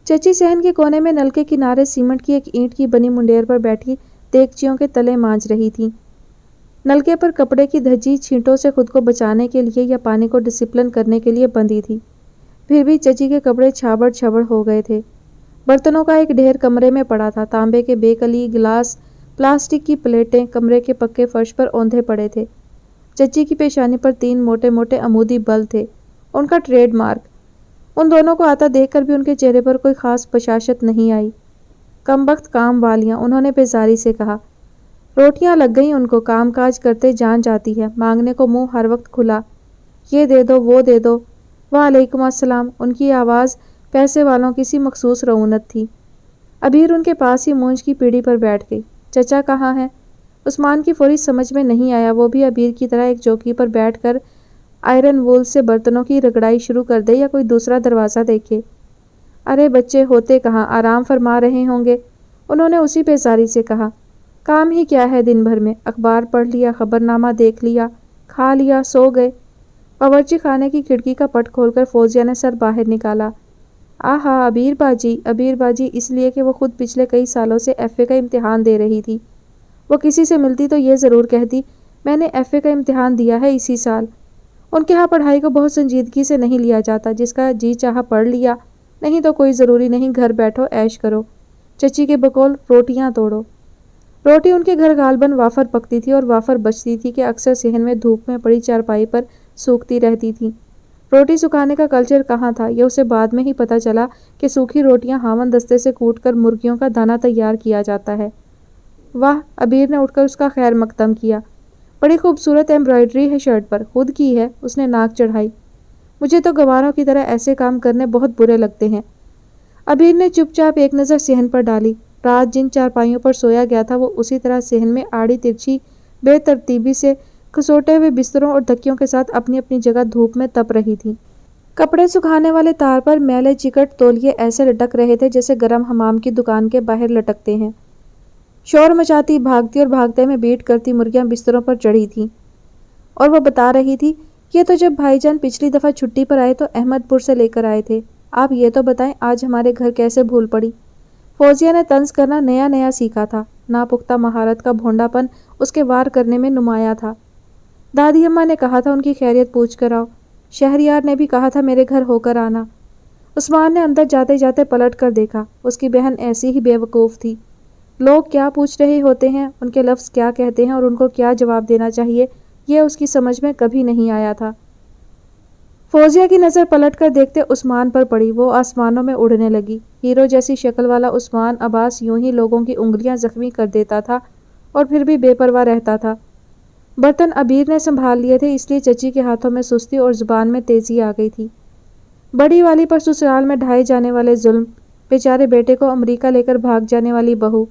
چچی صحن کے کونے میں نل کے کنارے سیمنٹ کی ایک اینٹ کی بنی منڈیر پر بیٹھی دیگچیوں کے تلے مانج رہی تھی۔ نلکے پر کپڑے کی دھجی چھینٹوں سے خود کو بچانے کے لیے یا پانی کو ڈسپلن کرنے کے لیے بندھی تھی۔ پھر بھی چچی کے کپڑے چھابڑ چھبڑ ہو گئے تھے۔ برتنوں کا ایک ڈھیر کمرے میں پڑا تھا، تانبے کے بیکلی گلاس، پلاسٹک کی پلیٹیں کمرے کے پکے فرش پر اوندھے پڑے تھے۔ چچی کی پیشانی پر 3 موٹے موٹے عمودی بل تھے، ان کا ٹریڈ مارک۔ ان دونوں کو آتا دیکھ کر بھی ان کے چہرے پر کوئی خاص بشاشت نہیں آئی۔ کم بخت کام والیاں، انہوں نے بیزاری سے کہا۔ روٹیاں لگ گئیں ان کو، کام کاج کرتے جان جاتی ہے، مانگنے کو منہ ہر وقت کھلا، یہ دے دو وہ دے دو۔ وعلیکم السلام۔ ان کی آواز پیسے والوں کی سی مخصوص رعونت تھی۔ عبیر ان کے پاس ہی مونج کی پیڑھی پر بیٹھ گئی۔ چچا کہاں ہیں؟ عثمان کی فوری سمجھ میں نہیں آیا وہ بھی عبیر کی طرح ایک چوکی پر بیٹھ کر آئرن وول سے برتنوں کی رگڑائی شروع کر دے یا کوئی دوسرا دروازہ دیکھے۔ ارے بچے ہوتے کہاں، آرام فرما رہے ہوں گے، انہوں نے اسی بیزاری سے کہا۔ کام ہی کیا ہے دن بھر میں، اخبار پڑھ لیا، خبر نامہ دیکھ لیا، کھا لیا، سو گئے۔ باورچی خانے کی کھڑکی کا پٹ کھول کر فوزیہ نے سر باہر نکالا۔ آہا ابیر باجی اس لیے کہ وہ خود پچھلے کئی سالوں سے ایف اے کا امتحان دے رہی تھی۔ وہ کسی سے ملتی تو یہ ضرور کہتی میں نے ایف اے کا امتحان دیا ہے اسی سال۔ ان کے ہاں پڑھائی کو بہت سنجیدگی سے نہیں لیا جاتا، جس کا جی چاہا پڑھ لیا، نہیں تو کوئی ضروری نہیں، گھر بیٹھو عیش کرو، چچی کے بقول روٹیاں توڑو۔ روٹی ان کے گھر غالباً وافر پکتی تھی اور وافر بچتی تھی کہ اکثر صحن میں دھوپ میں پڑی چارپائی پر سوکھتی رہتی تھی۔ روٹی سکھانے کا کلچر کہاں تھا، یہ اسے بعد میں ہی پتہ چلا کہ سوکھی روٹیاں ہاون دستے سے کوٹ کر مرغیوں کا دانہ تیار کیا جاتا ہے۔ واہ، ابیر نے اٹھ کر اس کا خیر مقدم کیا۔ بڑی خوبصورت ایمبرائڈری ہے شرٹ پر، خود کی ہے، اس نے ناک چڑھائی۔ مجھے تو گواروں کی طرح ایسے کام کرنے بہت برے لگتے ہیں۔ ابیر نے چپ چاپ ایک نظر صحن پر ڈالی۔ رات جن چارپائیوں پر سویا گیا تھا وہ اسی طرح صحن میں آڑی ترچھی بے ترتیبی سے کھسوٹے ہوئے بستروں اور تکیوں کے ساتھ اپنی اپنی جگہ دھوپ میں تپ رہی تھی۔ کپڑے سکھانے والے تار پر میلے چکٹ تولیے ایسے لٹک رہے تھے جیسے گرم حمام کی دکان کے باہر لٹکتے ہیں۔ شور مچاتی، بھاگتی اور بھاگتے میں بیٹ کرتی مرغیاں بستروں پر چڑھی تھیں، اور وہ بتا رہی تھی یہ تو جب بھائی جان پچھلی دفعہ چھٹی پر آئے تو احمد پور سے لے کر آئے تھے۔ آپ یہ تو بتائیں آج ہمارے گھر کیسے بھول پڑی؟ فوزیہ نے طنز کرنا نیا سیکھا تھا، ناپختہ مہارت کا بھونڈا پن اس کے وار کرنے میں نمایاں تھا۔ دادی اماں نے کہا تھا ان کی خیریت پوچھ کر آؤ، شہریار نے بھی کہا تھا میرے گھر ہو کر آنا۔ عثمان نے اندر جاتے جاتے پلٹ کر دیکھا، اس کی بہن ایسی ہی بے وقوف تھی۔ لوگ کیا پوچھ رہے ہوتے ہیں، ان کے لفظ کیا کہتے ہیں اور ان کو کیا جواب دینا چاہیے، یہ اس کی سمجھ میں کبھی نہیں آیا تھا۔ فوزیہ کی نظر پلٹ کر دیکھتے عثمان پر پڑی، وہ آسمانوں میں اڑنے لگی۔ ہیرو جیسی شکل والا عثمان عباس یوں ہی لوگوں کی انگلیاں زخمی کر دیتا تھا اور پھر بھی بے پرواہ رہتا تھا۔ برتن ابیر نے سنبھال لیے تھے، اس لیے چچی کے ہاتھوں میں سستی اور زبان میں تیزی آ گئی تھی۔ بڑی والی پر سسرال میں ڈھائے جانے والے ظلم، بیچارے بیٹے کو امریکہ لے کر بھاگ جانے والی بہو،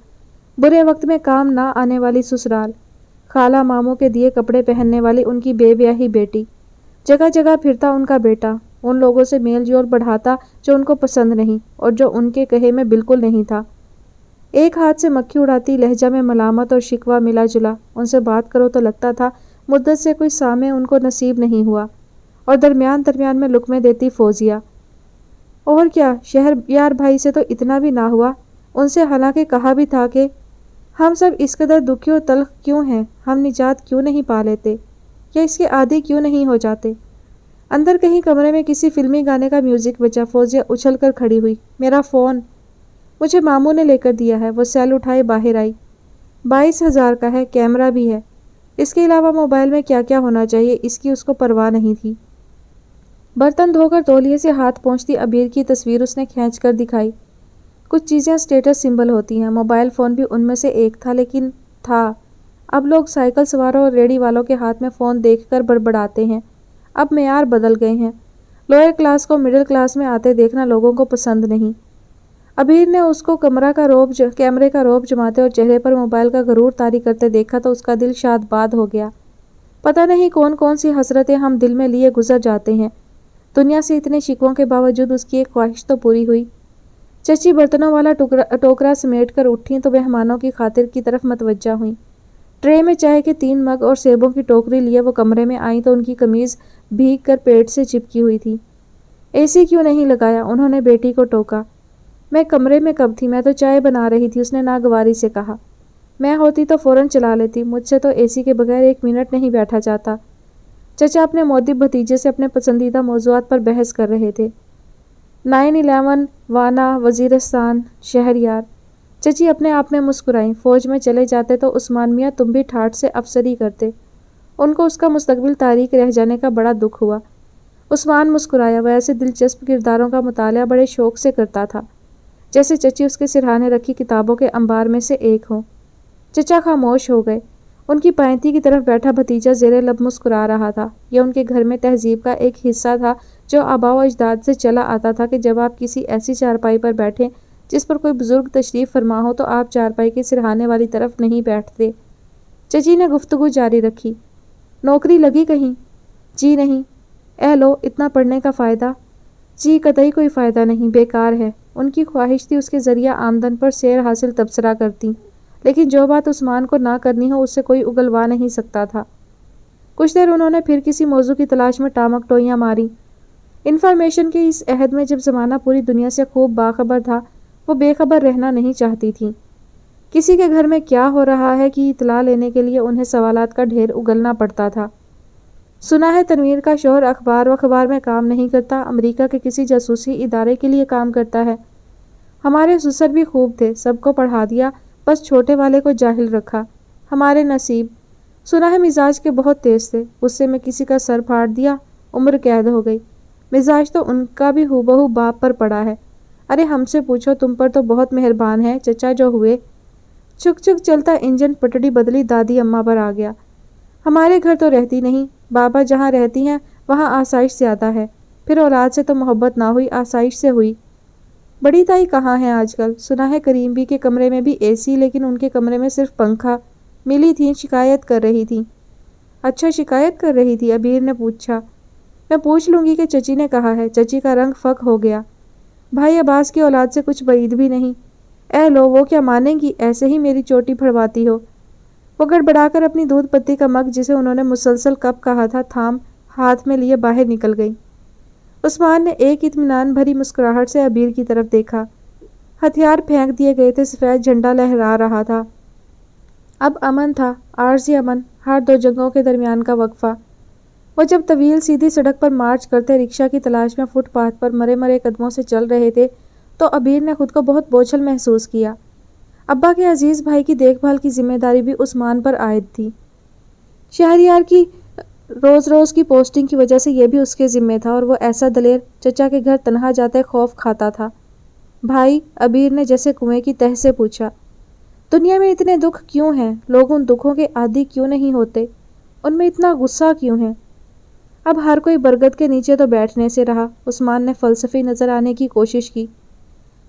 برے وقت میں کام نہ آنے والی سسرال، خالہ ماموں کے دیے کپڑے پہننے والی ان کی بے بیاہی بیٹی، جگہ جگہ پھرتا ان کا بیٹا، ان لوگوں سے میل جول بڑھاتا جو ان کو پسند نہیں اور جو ان کے کہے میں بالکل نہیں تھا۔ ایک ہاتھ سے مکھی اڑاتی لہجہ میں ملامت اور شکوہ ملا جلا، ان سے بات کرو تو لگتا تھا مدت سے کوئی سامع ان کو نصیب نہیں ہوا، اور درمیان میں لقمے دیتی فوزیہ۔ اور کیا، شہر یار بھائی سے تو اتنا بھی نہ ہوا، ان سے حالانکہ کہا بھی تھا کہ ہم سب اس قدر دکھی اور تلخ کیوں ہیں، ہم نجات کیوں نہیں پا لیتے، یا اس کے عادی کیوں نہیں ہو جاتے۔ اندر کہیں کمرے میں کسی فلمی گانے کا میوزک بجا، فوزیہ اچھل کر کھڑی ہوئی۔ میرا فون مجھے ماموں نے لے کر دیا ہے، وہ سیل اٹھائے باہر آئی۔ 22,000 کا ہے، کیمرہ بھی ہے، اس کے علاوہ موبائل میں کیا کیا ہونا چاہیے اس کی اس کو پرواہ نہیں تھی۔ برتن دھو کر تولیے سے ہاتھ پہنچتی ابیر کی تصویر اس نے کھینچ کر دکھائی۔ کچھ چیزیں اسٹیٹس سمبل ہوتی ہیں، موبائل فون بھی ان میں سے ایک تھا، لیکن تھا۔ اب لوگ سائیکل سواروں اور ریڑھی والوں کے ہاتھ میں فون دیکھ کر بڑبڑاتے ہیں۔ اب معیار بدل گئے ہیں، لوئر کلاس کو مڈل کلاس میں آتے دیکھنا لوگوں کو پسند نہیں۔ ابیر نے اس کو کیمرے کا رعب جماتے اور چہرے پر موبائل کا غرور طاری کرتے دیکھا تو اس کا دل شاد باد ہو گیا۔ پتہ نہیں کون سی حسرتیں ہم دل میں لیے گزر جاتے ہیں۔ دنیا سے اتنے شکووں کے باوجود اس کی ایک خواہش تو پوری ہوئی۔ چچی برتنوں والا ٹوکرا سمیٹ کر اٹھیں تو مہمانوں کی خاطر کی طرف متوجہ ہوئیں۔ ٹرے میں چائے کے 3 مگ اور سیبوں کی ٹوکری لیے وہ کمرے میں آئیں تو ان کی قمیض بھیگ کر پیٹ سے چپکی ہوئی تھی۔ اے سی کیوں نہیں لگایا، انہوں نے بیٹی کو ٹوکا۔ میں کمرے میں کب تھی، میں تو چائے بنا رہی تھی، اس نے ناگواری سے کہا۔ میں ہوتی تو فوراً چلا لیتی، مجھ سے تو اے سی کے بغیر 1 منٹ نہیں بیٹھا جاتا۔ چچا اپنے مودب بھتیجے سے اپنے پسندیدہ موضوعات پر بحث کر رہے تھے۔ 9/11، وانا، وزیرستان، شہریار۔ چچی اپنے آپ میں مسکرائیں۔ فوج میں چلے جاتے تو عثمان میاں تم بھی ٹھاٹھ سے افسری کرتے، ان کو اس کا مستقبل تاریک رہ جانے کا بڑا دکھ ہوا۔ عثمان مسکرایا، وہ ایسے دلچسپ کرداروں کا مطالعہ بڑے شوق سے کرتا تھا جیسے چچی اس کے سرہانے رکھی کتابوں کے انبار میں سے ایک ہو۔ چچا خاموش ہو گئے۔ ان کی پائنتی کی طرف بیٹھا بھتیجا زیر لب مسکرا رہا تھا۔ یہ ان کے گھر میں تہذیب کا ایک حصہ تھا جو آباء و اجداد سے چلا آتا تھا کہ جب آپ کسی ایسی چارپائی پر بیٹھیں جس پر کوئی بزرگ تشریف فرما ہو تو آپ چارپائی کے سرہانے والی طرف نہیں بیٹھتے۔ چچی نے گفتگو جاری رکھی، نوکری لگی کہیں؟ جی نہیں۔ اے لو، اتنا پڑھنے کا فائدہ؟ جی قطعی کوئی فائدہ نہیں، بیکار ہے۔ ان کی خواہش تھی اس کے ذریعہ آمدن پر سیر حاصل تبصرہ کرتی، لیکن جو بات عثمان کو نہ کرنی ہو اس سے کوئی اگلوا نہیں سکتا تھا۔ کچھ دیر انہوں نے پھر کسی موضوع کی تلاش میں ٹامک ٹوئیاں ماری۔ انفارمیشن کے اس عہد میں جب زمانہ پوری دنیا سے خوب باخبر تھا، وہ بے خبر رہنا نہیں چاہتی تھی۔ کسی کے گھر میں کیا ہو رہا ہے کی اطلاع لینے کے لیے انہیں سوالات کا ڈھیر اگلنا پڑتا تھا۔ سنا ہے تنویر کا شوہر اخبار میں کام نہیں کرتا، امریکہ کے کسی جاسوسی ادارے کے لیے کام کرتا ہے۔ ہمارے سسر بھی خوب تھے، سب کو پڑھا دیا، بس چھوٹے والے کو جاہل رکھا۔ ہمارے نصیب۔ سنا ہے مزاج کے بہت تیز تھے، غصے میں کسی کا سر پھاڑ دیا، عمر قید ہو گئی۔ مزاج تو ان کا بھی ہو بہو باپ پر پڑا ہے۔ ارے ہم سے پوچھو، تم پر تو بہت مہربان ہے چچا جو ہوئے۔ چک چک چلتا انجن پٹڑی بدلی دادی اماں پر آ گیا۔ ہمارے گھر تو رہتی نہیں، بابا جہاں رہتی ہیں وہاں آسائش زیادہ ہے، پھر اولاد سے تو محبت نہ ہوئی، آسائش سے ہوئی۔ بڑی تائی کہاں ہے آج کل؟ سنا ہے کریم بی کے کمرے میں بھی اے سی، لیکن ان کے کمرے میں صرف پنکھا۔ ملی تھی، شکایت کر رہی تھی۔ اچھا شکایت کر رہی تھی؟ عبیر نے پوچھا۔ میں پوچھ لوں گی کہ چچی نے کہا ہے۔ چچی کا رنگ فک ہو گیا۔ بھائی عباس کی اولاد سے کچھ بعید بھی نہیں۔ اے لو، وہ کیا مانیں گی؟ ایسے ہی میری چوٹی پھڑواتی ہو۔ وہ گڑبڑا کر اپنی دودھ پتی کا مگ، جسے انہوں نے مسلسل کپ کہا تھا، تھام ہاتھ میں لیے باہر نکل گئی۔ عثمان نے ایک اطمینان بھری مسکراہٹ سے عبیر کی طرف دیکھا۔ ہتھیار پھینک دیے گئے تھے، سفید جھنڈا لہرا رہا تھا۔ اب امن تھا، عارضی امن، ہر دو جنگوں کے درمیان کا وقفہ۔ وہ جب طویل سیدھی سڑک پر مارچ کرتے رکشہ کی تلاش میں فٹ پاتھ پر مرے مرے قدموں سے چل رہے تھے تو عبیر نے خود کو بہت بوجھل محسوس کیا۔ ابا کے عزیز بھائی کی دیکھ بھال کی ذمہ داری بھی عثمان پر عائد تھی۔ شہریار کی روز روز کی پوسٹنگ کی وجہ سے یہ بھی اس کے ذمہ تھا، اور وہ ایسا دلیر چچا کے گھر تنہا جاتے خوف کھاتا تھا۔ بھائی، عبیر نے جیسے کنویں کی تہ سے پوچھا، دنیا میں اتنے دکھ کیوں ہیں؟ لوگ ان دکھوں کے عادی کیوں نہیں ہوتے؟ ان میں اتنا غصہ کیوں ہے؟ اب ہر کوئی برگد کے نیچے تو بیٹھنے سے رہا۔ عثمان نے فلسفی نظر آنے کی کوشش کی۔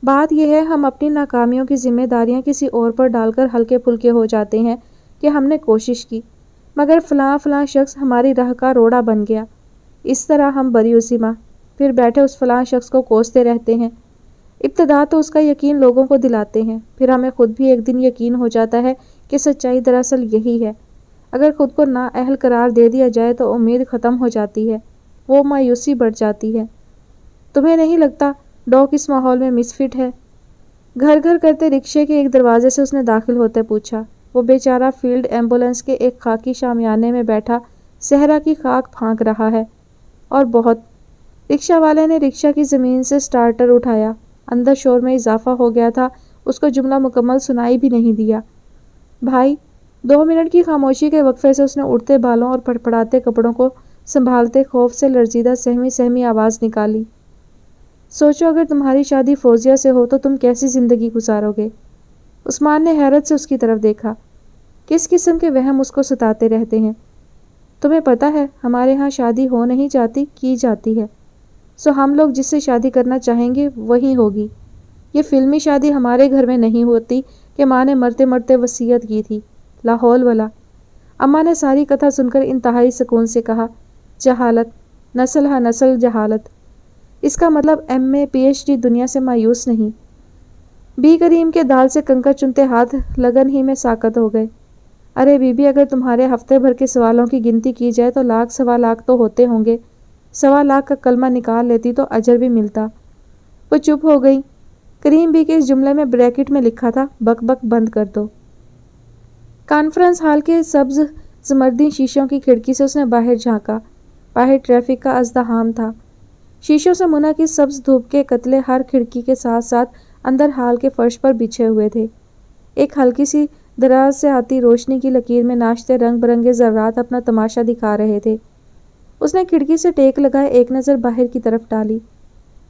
بات یہ ہے، ہم اپنی ناکامیوں کی ذمہ داریاں کسی اور پر ڈال کر ہلکے پھلکے ہو جاتے ہیں کہ ہم نے کوشش کی، مگر فلاں شخص ہماری راہ کا روڑا بن گیا۔ اس طرح ہم بریوسیما پھر بیٹھے اس فلاں شخص کو کوستے رہتے ہیں۔ ابتدا تو اس کا یقین لوگوں کو دلاتے ہیں، پھر ہمیں خود بھی ایک دن یقین ہو جاتا ہے کہ سچائی دراصل یہی ہے۔ اگر خود کو نااہل قرار دے دیا جائے تو امید ختم ہو جاتی ہے، وہ مایوسی بڑھ جاتی ہے۔ تمہیں نہیں لگتا ڈاک اس ماحول میں مس فٹ ہے؟ گھر گھر کرتے رکشے کے ایک دروازے سے اس نے داخل ہوتے پوچھا۔ وہ بیچارہ فیلڈ ایمبولینس کے ایک خاکی شامیانے میں بیٹھا صحرا کی خاک پھانک رہا ہے، اور بہت۔ رکشہ والے نے رکشہ کی زمین سے سٹارٹر اٹھایا۔ اندر شور میں اضافہ ہو گیا تھا، اس کو جملہ مکمل سنائی بھی نہیں دیا۔ بھائی، 2 منٹ کی خاموشی کے وقفے سے اس نے اڑتے بالوں اور پڑپڑاتے کپڑوں کو سنبھالتے خوف سے لرزیدہ سہمی آواز نکالی۔ سوچو اگر تمہاری شادی فوزیہ سے ہو تو تم کیسی زندگی گزارو گے؟ عثمان نے حیرت سے اس کی طرف دیکھا۔ کس قسم کے وہم اس کو ستاتے رہتے ہیں؟ تمہیں پتہ ہے ہمارے ہاں شادی ہو نہیں جاتی، کی جاتی ہے۔ سو ہم لوگ جس سے شادی کرنا چاہیں گے وہی ہوگی۔ یہ فلمی شادی ہمارے گھر میں نہیں ہوتی کہ ماں نے مرتے مرتے وصیت کی تھی۔ لا حول ولا۔ اماں نے ساری کتھا سن کر انتہائی سکون سے کہا، جہالت، نسل ہا نسل جہالت۔ اس کا مطلب MA PhD دنیا سے مایوس نہیں۔ بی کریم کے دال سے کنکر چنتے ہاتھ لگن ہی میں ساکت ہو گئے۔ ارے بی بی، اگر تمہارے ہفتے بھر کے سوالوں کی گنتی کی جائے تو 1,00,000 سوا لاکھ تو ہوتے ہوں گے۔ 1,00,000 کا کلمہ نکال لیتی تو اجر بھی ملتا۔ وہ چپ ہو گئی۔ کریم بی کے اس جملے میں بریکٹ میں لکھا تھا، بک بک بند کر دو۔ کانفرنس ہال کے سبز زمردی شیشوں کی کھڑکی سے اس نے باہر جھانکا۔ باہر ٹریفک کا ازدحام تھا۔ شیشوں سے منعکس سبز دھوپ کے قطرے ہر کھڑکی کے ساتھ ساتھ اندر ہال کے فرش پر بچھے ہوئے تھے۔ ایک ہلکی سی دراز سے آتی روشنی کی لکیر میں ناشتے رنگ برنگے ذرات اپنا تماشا دکھا رہے تھے۔ اس نے کھڑکی سے ٹیک لگائے ایک نظر باہر کی طرف ڈالی۔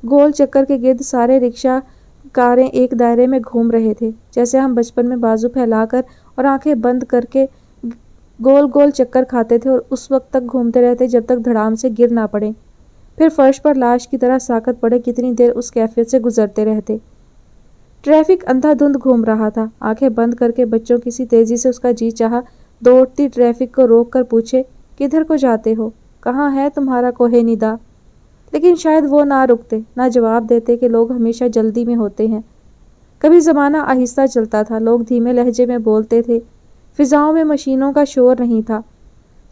گول چکر کے گرد سارے رکشہ کاریں ایک دائرے میں گھوم رہے تھے، جیسے ہم بچپن میں بازو پھیلا کر اور آنکھیں بند کر کے گول گول چکر کھاتے تھے اور اس وقت تک گھومتے رہتے جب تک دھڑام سے گر نہ پڑے، پھر فرش پر لاش کی طرح ساکت پڑے کتنی دیر اس کیفیت سے گزرتے رہتے۔ ٹریفک اندھا دھند گھوم رہا تھا۔ آنکھیں بند کر کے بچوں کسی تیزی سے اس کا جی چاہا دوڑتی ٹریفک کو روک کر پوچھے، کدھر کو جاتے ہو؟ کہاں ہے تمہارا کوہ ندا؟ لیکن شاید وہ نہ رکتے، نہ جواب دیتے کہ لوگ ہمیشہ جلدی میں ہوتے ہیں۔ کبھی زمانہ آہستہ چلتا تھا، لوگ دھیمے لہجے میں بولتے تھے، فضاؤں میں مشینوں کا شور نہیں تھا۔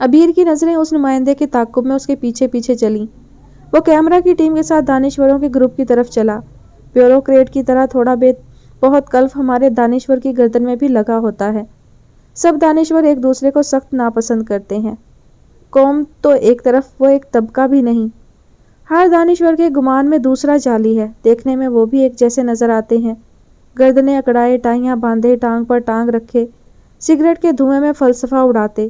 ابیر کی نظریں اس نمائندے کے تعاقب میں اس کے پیچھے پیچھے چلیں۔ وہ کیمرہ کی ٹیم کے ساتھ دانشوروں کے گروپ کی طرف چلا۔ بیوروکریٹ کی طرح تھوڑا بہت کلف ہمارے دانشور کی گردن میں بھی لگا ہوتا ہے۔ سب دانشور ایک دوسرے کو سخت ناپسند کرتے ہیں۔ قوم تو ایک طرف، وہ ایک طبقہ بھی نہیں۔ ہر دانشور کے گمان میں دوسرا جعلی ہے۔ دیکھنے میں وہ بھی ایک جیسے نظر آتے ہیں، گردنیں اکڑائے، ٹائیاں باندھے، ٹانگ پر ٹانگ رکھے، سگریٹ کے دھوئیں میں فلسفہ اڑاتے۔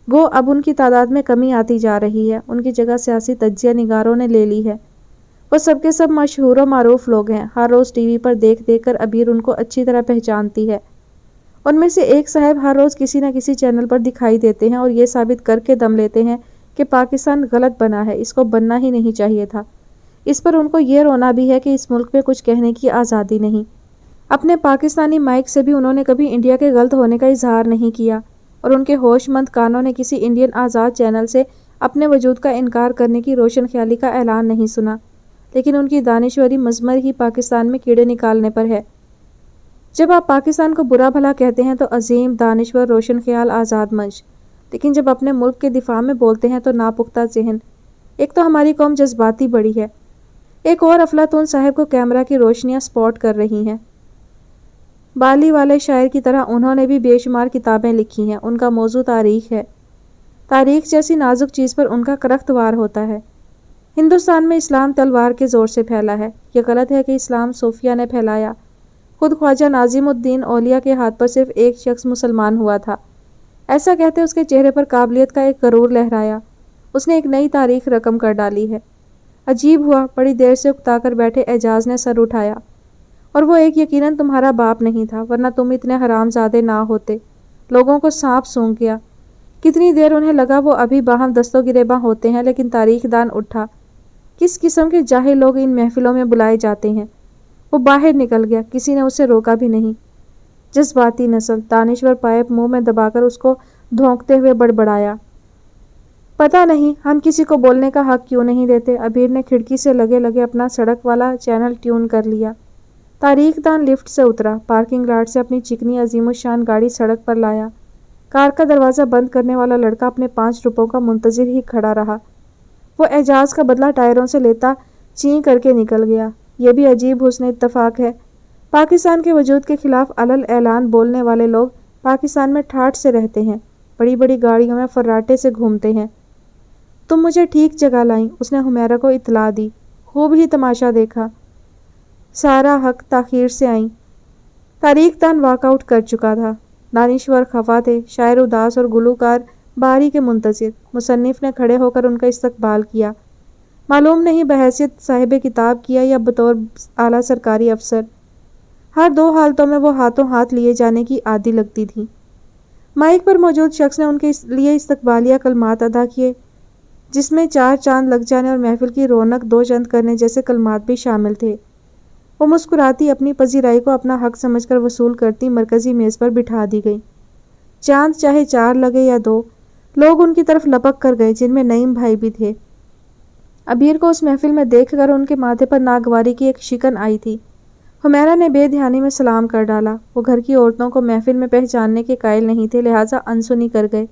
گو اب ان کی تعداد میں کمی آتی جا رہی ہے، ان کی جگہ سیاسی تجزیہ نگاروں نے لے لی ہے۔ وہ سب کے سب مشہور و معروف لوگ ہیں۔ ہر روز ٹی وی پر دیکھ دیکھ کر ابیر ان کو اچھی طرح پہچانتی ہے۔ ان میں سے ایک صاحب ہر روز کسی نہ کسی چینل پر دکھائی دیتے ہیں اور یہ ثابت کر کے دم لیتے ہیں کہ پاکستان غلط بنا ہے، اس کو بننا ہی نہیں چاہیے تھا۔ اس پر ان کو یہ رونا بھی ہے کہ اس ملک میں کچھ کہنے کی آزادی نہیں۔ اپنے پاکستانی مائک سے بھی انہوں نے کبھی انڈیا کے غلط ہونے کا اظہار نہیں کیا، اور ان کے ہوش مند کانوں نے کسی انڈین آزاد چینل سے اپنے وجود کا انکار کرنے کی روشن خیالی کا اعلان نہیں سنا۔ لیکن ان کی دانشوری مضمر ہی پاکستان میں کیڑے نکالنے پر ہے۔ جب آپ پاکستان کو برا بھلا کہتے ہیں تو عظیم، دانشور، روشن خیال، آزاد منش، لیکن جب اپنے ملک کے دفاع میں بولتے ہیں تو ناپختہ ذہن۔ ایک تو ہماری قوم جذباتی بڑی ہے، ایک اور افلاطون صاحب کو کیمرہ کی روشنیاں سپاٹ کر رہی ہیں۔ بالی والے شاعر کی طرح انہوں نے بھی بے شمار کتابیں لکھی ہیں۔ ان کا موضوع تاریخ ہے۔ تاریخ جیسی نازک چیز پر ان کا کرخت وار ہوتا ہے۔ ہندوستان میں اسلام تلوار کے زور سے پھیلا ہے۔ یہ غلط ہے کہ اسلام صوفیہ نے پھیلایا۔ خود خواجہ ناظم الدین اولیاء کے ہاتھ پر صرف ایک شخص مسلمان ہوا تھا۔ ایسا کہتے اس کے چہرے پر قابلیت کا ایک غرور لہرایا۔ اس نے ایک نئی تاریخ رقم کر ڈالی ہے۔ عجیب ہوا، بڑی دیر سے اکتا کر بیٹھے اعجاز نے سر اٹھایا۔ اور وہ ایک یقیناً تمہارا باپ نہیں تھا، ورنہ تم اتنے حرام زادے نہ ہوتے۔ لوگوں کو سانپ سونگ گیا۔ کتنی دیر انہیں لگا وہ ابھی باہم دست و گریباں ہوتے ہیں، لیکن تاریخ دان اٹھا۔ کس قسم کے جاہل لوگ ان محفلوں میں بلائے جاتے ہیں۔ وہ باہر نکل گیا، کسی نے اسے روکا بھی نہیں۔ جذباتی نسل، دانشور پائپ منہ میں دبا کر اس کو دھونکتے ہوئے بڑبڑایا۔ پتہ نہیں ہم کسی کو بولنے کا حق کیوں نہیں دیتے۔ ابیر نے کھڑکی سے لگے لگے اپنا سڑک والا چینل ٹیون کر لیا۔ تاریخ دان لفٹ سے اترا، پارکنگ لاٹ سے اپنی چکنی عظیم الشان گاڑی سڑک پر لایا۔ کار کا دروازہ بند کرنے والا لڑکا اپنے 5 روپوں کا منتظر ہی کھڑا رہا۔ وہ اعجاز کا بدلہ ٹائروں سے لیتا چیں کر کے نکل گیا۔ یہ بھی عجیب حسن اتفاق ہے، پاکستان کے وجود کے خلاف علل اعلان بولنے والے لوگ پاکستان میں ٹھاٹھ سے رہتے ہیں، بڑی بڑی گاڑیوں میں فراٹے سے گھومتے ہیں۔ تم مجھے ٹھیک جگہ لائیں، اس نے حمیرہ کو اطلاع دی۔ خوب ہی تماشا دیکھا۔ سارا حق تاخیر سے آئیں۔ تاریخ دان واک آؤٹ کر چکا تھا۔ دانشور خفا تھے، شاعر اداس اور گلوکار باری کے منتظر۔ مصنف نے کھڑے ہو کر ان کا استقبال کیا، معلوم نہیں بحیثیت صاحب کتاب کیا یا بطور اعلیٰ سرکاری افسر۔ ہر دو حالتوں میں وہ ہاتھوں ہاتھ لیے جانے کی عادی لگتی تھی۔ مائک پر موجود شخص نے ان کے لیے استقبالیہ کلمات ادا کیے، جس میں 4 چاند لگ جانے اور محفل کی رونق 2 چند کرنے جیسے کلمات بھی شامل تھے۔ وہ مسکراتی اپنی پذیرائی کو اپنا حق سمجھ کر وصول کرتی مرکزی میز پر بٹھا دی گئی۔ چاند چاہے 4 لگے یا 2، لوگ ان کی طرف لپک کر گئے، جن میں نعیم بھائی بھی تھے۔ ابیر کو اس محفل میں دیکھ کر ان کے ماتھے پر ناگواری کی ایک شکن آئی تھی۔ حمیرہ نے بے دھیانی میں سلام کر ڈالا۔ وہ گھر کی عورتوں کو محفل میں پہچاننے کے قائل نہیں تھے، لہٰذا انسنی کر گئے۔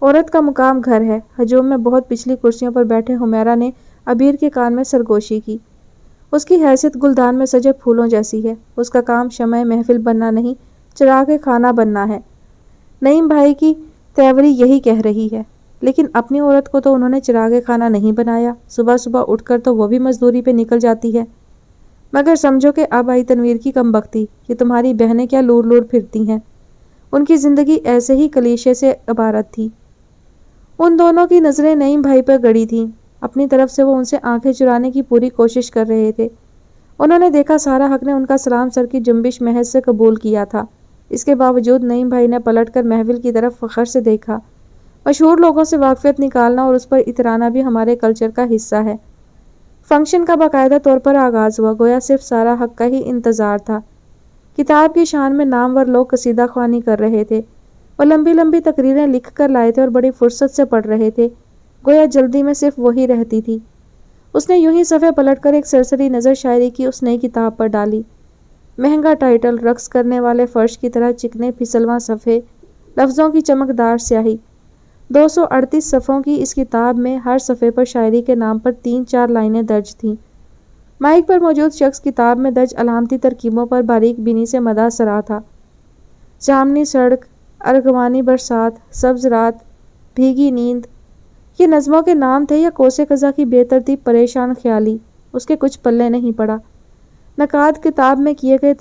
عورت کا مقام گھر ہے۔ ہجوم میں بہت پچھلی کرسیوں پر بیٹھے حمیرہ نے ابیر کے کان میں سرگوشی کی۔ اس کی حیثیت گلدان میں سجے پھولوں جیسی ہے۔ اس کا کام شمع محفل بننا نہیں، چراغ خانہ بننا ہے۔ نعیم بھائی کی تیوری یہی کہہ رہی ہے، لیکن اپنی عورت کو تو انہوں نے چراغ خانہ نہیں بنایا۔ صبح صبح اٹھ کر تو وہ بھی مزدوری پہ نکل جاتی ہے۔ مگر سمجھو کہ اب آئی تنویر کی کم بختی، یہ تمہاری بہنیں کیا لور لور پھرتی ہیں۔ ان کی زندگی ایسے ہی کلیشے سے عبارت تھی۔ ان دونوں کی نظریں نعیم بھائی پر گڑی تھیں۔ اپنی طرف سے وہ ان سے آنکھیں چرانے کی پوری کوشش کر رہے تھے۔ انہوں نے دیکھا سارا حق نے ان کا سلام سر کی جنبش محض سے قبول کیا تھا۔ اس کے باوجود نعیم بھائی نے پلٹ کر محفل کی طرف فخر سے دیکھا۔ مشہور لوگوں سے واقفیت نکالنا اور اس پر اترانا بھی ہمارے کلچر کا حصہ ہے۔ فنکشن کا باقاعدہ طور پر آغاز ہوا، گویا صرف سارا حق کا ہی انتظار تھا۔ کتاب کی شان میں نامور لوگ قصیدہ خوانی کر رہے تھے۔ وہ لمبی لمبی تقریریں لکھ کر لائے تھے اور بڑی فرصت سے پڑھ رہے تھے، گویا جلدی میں صرف وہی رہتی تھی۔ اس نے یوں ہی صفحے پلٹ کر ایک سرسری نظر شاعری کی اس نئی کتاب پر ڈالی۔ مہنگا ٹائٹل، رقص کرنے والے فرش کی طرح چکنے پھسلواں صفحے، لفظوں کی چمکدار سیاہی۔ 238 صفحوں کی اس کتاب میں ہر صفحے پر شاعری کے نام پر 3-4 لائنیں درج تھیں۔ مائک پر موجود شخص کتاب میں درج علامتی ترکیبوں پر باریک بینی سے مداح سرا تھا۔ جامنی سڑک، ارغوانی برسات، سبز رات، بھیگی نیند، یہ نظموں کے نام تھے یا کوسے قزح کی بے ترتیب پریشان خیالی؟ اس کے کچھ پلے نہیں پڑا۔ نقاد کتاب میں کیے گئے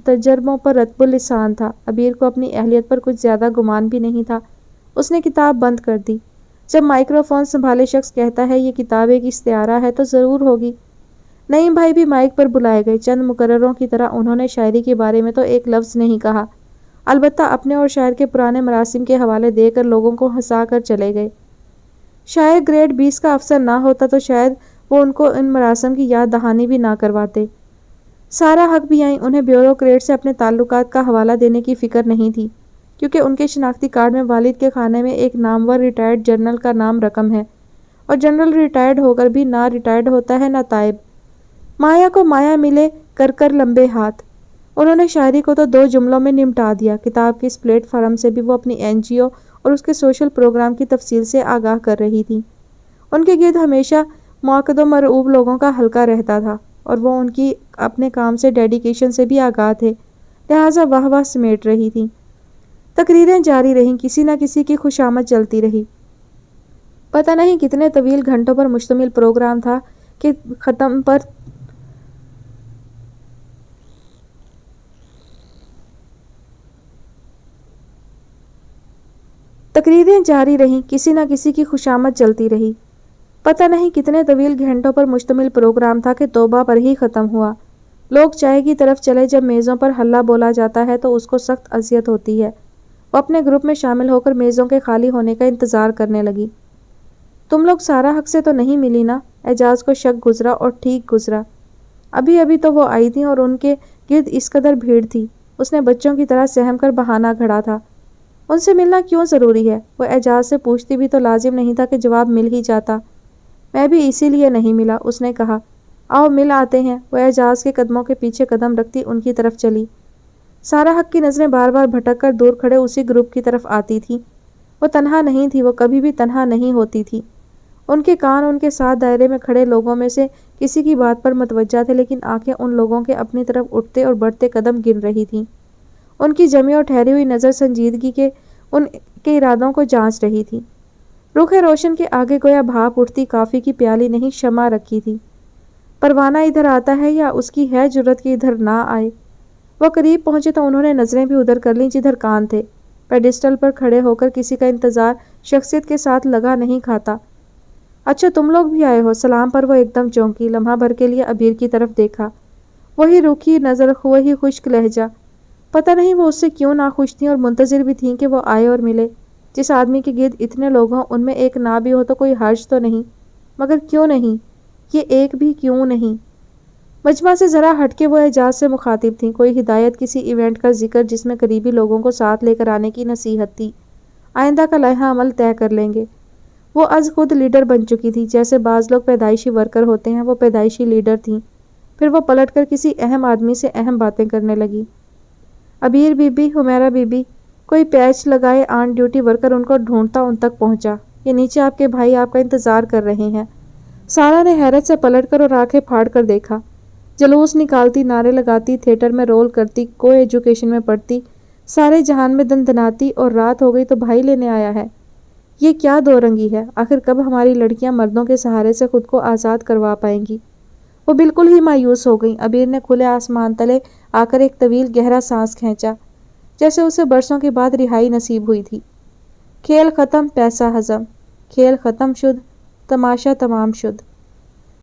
تجربوں پر رطب اللسان تھا۔ عبیر کو اپنی اہلیت پر کچھ زیادہ گمان بھی نہیں تھا۔ اس نے کتاب بند کر دی۔ جب مائکروفون سنبھالے شخص کہتا ہے یہ کتاب ایک استعارہ ہے تو ضرور ہوگی۔ نعیم بھائی بھی مائک پر بلائے گئے۔ چند مقرروں کی طرح انہوں نے شاعری کے بارے میں تو ایک لفظ نہیں کہا، البتہ اپنے اور شاعر کے پرانے مراسم کے حوالے دے کر لوگوں کو ہنسا کر چلے گئے۔ شاعر گریڈ 20 کا افسر نہ ہوتا تو شاید وہ ان کو ان مراسم کی یاد دہانی بھی نہ کرواتے۔ سارا حق بھی آئیں، انہیں بیوروکریٹ سے اپنے تعلقات کا حوالہ دینے کی فکر نہیں تھی، کیونکہ ان کے شناختی کارڈ میں والد کے خانے میں ایک نامور ریٹائرڈ جنرل کا نام رقم ہے، اور جنرل ریٹائرڈ ہو کر بھی نہ ریٹائرڈ ہوتا ہے نہ تائب۔ مایا کو مایا ملے کر کر لمبے ہاتھ۔ انہوں نے شاعری کو تو 2 جملوں میں نمٹا دیا۔ کتاب کے اس پلیٹ فارم سے بھی وہ اپنی NGO اور اس کے سوشل پروگرام کی تفصیل سے آگاہ کر رہی تھی۔ ان کے گرد ہمیشہ معقد و مرعوب لوگوں کا حلقہ رہتا تھا، اور وہ ان کی اپنے کام سے ڈیڈیکیشن سے بھی آگاہ تھے، لہٰذا واہ واہ سمیٹ رہی تھیں۔ تقریریں جاری رہیں، کسی نہ کسی کی خوشامد چلتی رہی۔ پتہ نہیں کتنے طویل گھنٹوں پر مشتمل پروگرام تھا کہ ختم پر تقریریں جاری رہیں، کسی نہ کسی کی خوشامد چلتی رہی۔ پتہ نہیں کتنے طویل گھنٹوں پر مشتمل پروگرام تھا کہ توبہ پر ہی ختم ہوا۔ لوگ چائے کی طرف چلے، جب میزوں پر ہلہ بولا جاتا ہے تو اس کو سخت اذیت ہوتی ہے۔ وہ اپنے گروپ میں شامل ہو کر میزوں کے خالی ہونے کا انتظار کرنے لگی۔ تم لوگ سارا حق سے تو نہیں ملی نا؟ اعجاز کو شک گزرا اور ٹھیک گزرا۔ ابھی ابھی تو وہ آئی تھیں اور ان کے گرد اس قدر بھیڑ تھی۔ اس نے بچوں کی طرح سہم کر بہانہ گھڑا تھا۔ ان سے ملنا کیوں ضروری ہے؟ وہ اعجاز سے پوچھتی بھی تو لازم نہیں تھا کہ جواب مل ہی جاتا۔ میں بھی اسی لیے نہیں ملا، اس نے کہا۔ آؤ مل آتے ہیں۔ وہ اعجاز کے قدموں کے پیچھے قدم رکھتی ان کی طرف چلی۔ سارا حق کی نظریں بار بار بھٹک کر دور کھڑے اسی گروپ کی طرف آتی تھیں۔ وہ تنہا نہیں تھی، وہ کبھی بھی تنہا نہیں ہوتی تھی۔ ان کے کان ان کے ساتھ دائرے میں کھڑے لوگوں میں سے کسی کی بات پر متوجہ تھے، لیکن آنکھیں ان لوگوں کے اپنی طرف اٹھتے اور بڑھتے قدم گن رہی تھیں۔ ان کی جمی اور ٹھہری ہوئی نظر سنجیدگی کے ان کے ارادوں کو جانچ رہی تھی۔ رخ روشن کے آگے گویا بھاپ اٹھتی کافی کی پیالی نہیں، شمع رکھی تھی۔ پروانہ ادھر آتا ہے یا اس کی ہے جرأت کہ ادھر نہ آئے؟ وہ قریب پہنچے تو انہوں نے نظریں بھی ادھر کر لیں جدھر کان تھے۔ پیڈسٹل پر کھڑے ہو کر کسی کا انتظار شخصیت کے ساتھ لگا نہیں کھاتا۔ اچھا تم لوگ بھی آئے ہو؟ سلام پر وہ ایک دم چونکی، لمحہ بھر کے لیے عبیر کی طرف دیکھا۔ وہی روکھی نظر، وہی خشک لہجہ۔ پتہ نہیں وہ اس سے کیوں ناخوش تھیں اور منتظر بھی تھیں کہ وہ آئے اور ملے۔ جس آدمی کے گرد اتنے لوگ ہوں، ان میں ایک نہ بھی ہو تو کوئی حرج تو نہیں، مگر کیوں نہیں؟ یہ ایک بھی کیوں نہیں؟ مجمع سے ذرا ہٹ کے وہ اعجاز سے مخاطب تھیں۔ کوئی ہدایت، کسی ایونٹ کا ذکر جس میں قریبی لوگوں کو ساتھ لے کر آنے کی نصیحت تھی۔ آئندہ کا لائحہ عمل طے کر لیں گے۔ وہ از خود لیڈر بن چکی تھی۔ جیسے بعض لوگ پیدائشی ورکر ہوتے ہیں، وہ پیدائشی لیڈر تھیں۔ پھر وہ پلٹ کر کسی اہم آدمی سے اہم باتیں کرنے لگی۔ Abeer Bibi, Humaira Bibi. کوئی پیچ لگائے آن ڈیوٹی ورکر ان کو ڈھونڈتا ان تک پہنچا۔ یہ نیچے آپ کے بھائی آپ کا انتظار کر رہے ہیں۔ سارا نے حیرت سے پلٹ کر اور آنکھیں پھاڑ کر دیکھا۔ جلوس نکالتی، نعرے لگاتی، تھیٹر میں رول کرتی، کو ایجوکیشن میں پڑھتی، سارے جہان میں دندناتی، اور رات ہو گئی تو بھائی لینے آیا ہے۔ یہ کیا دو رنگی ہے؟ آخر کب ہماری لڑکیاں مردوں کے سہارے سے خود کو آزاد کروا پائیں گی؟ وہ بالکل ہی مایوس ہو گئیں۔ عبیر نے کھلے آسمان تلے آ کر ایک طویل گہرا سانس کھینچا، جیسے اسے برسوں کے بعد رہائی نصیب ہوئی تھی۔ کھیل ختم، پیسہ ہضم۔ کھیل ختم شد، تماشا تمام شد۔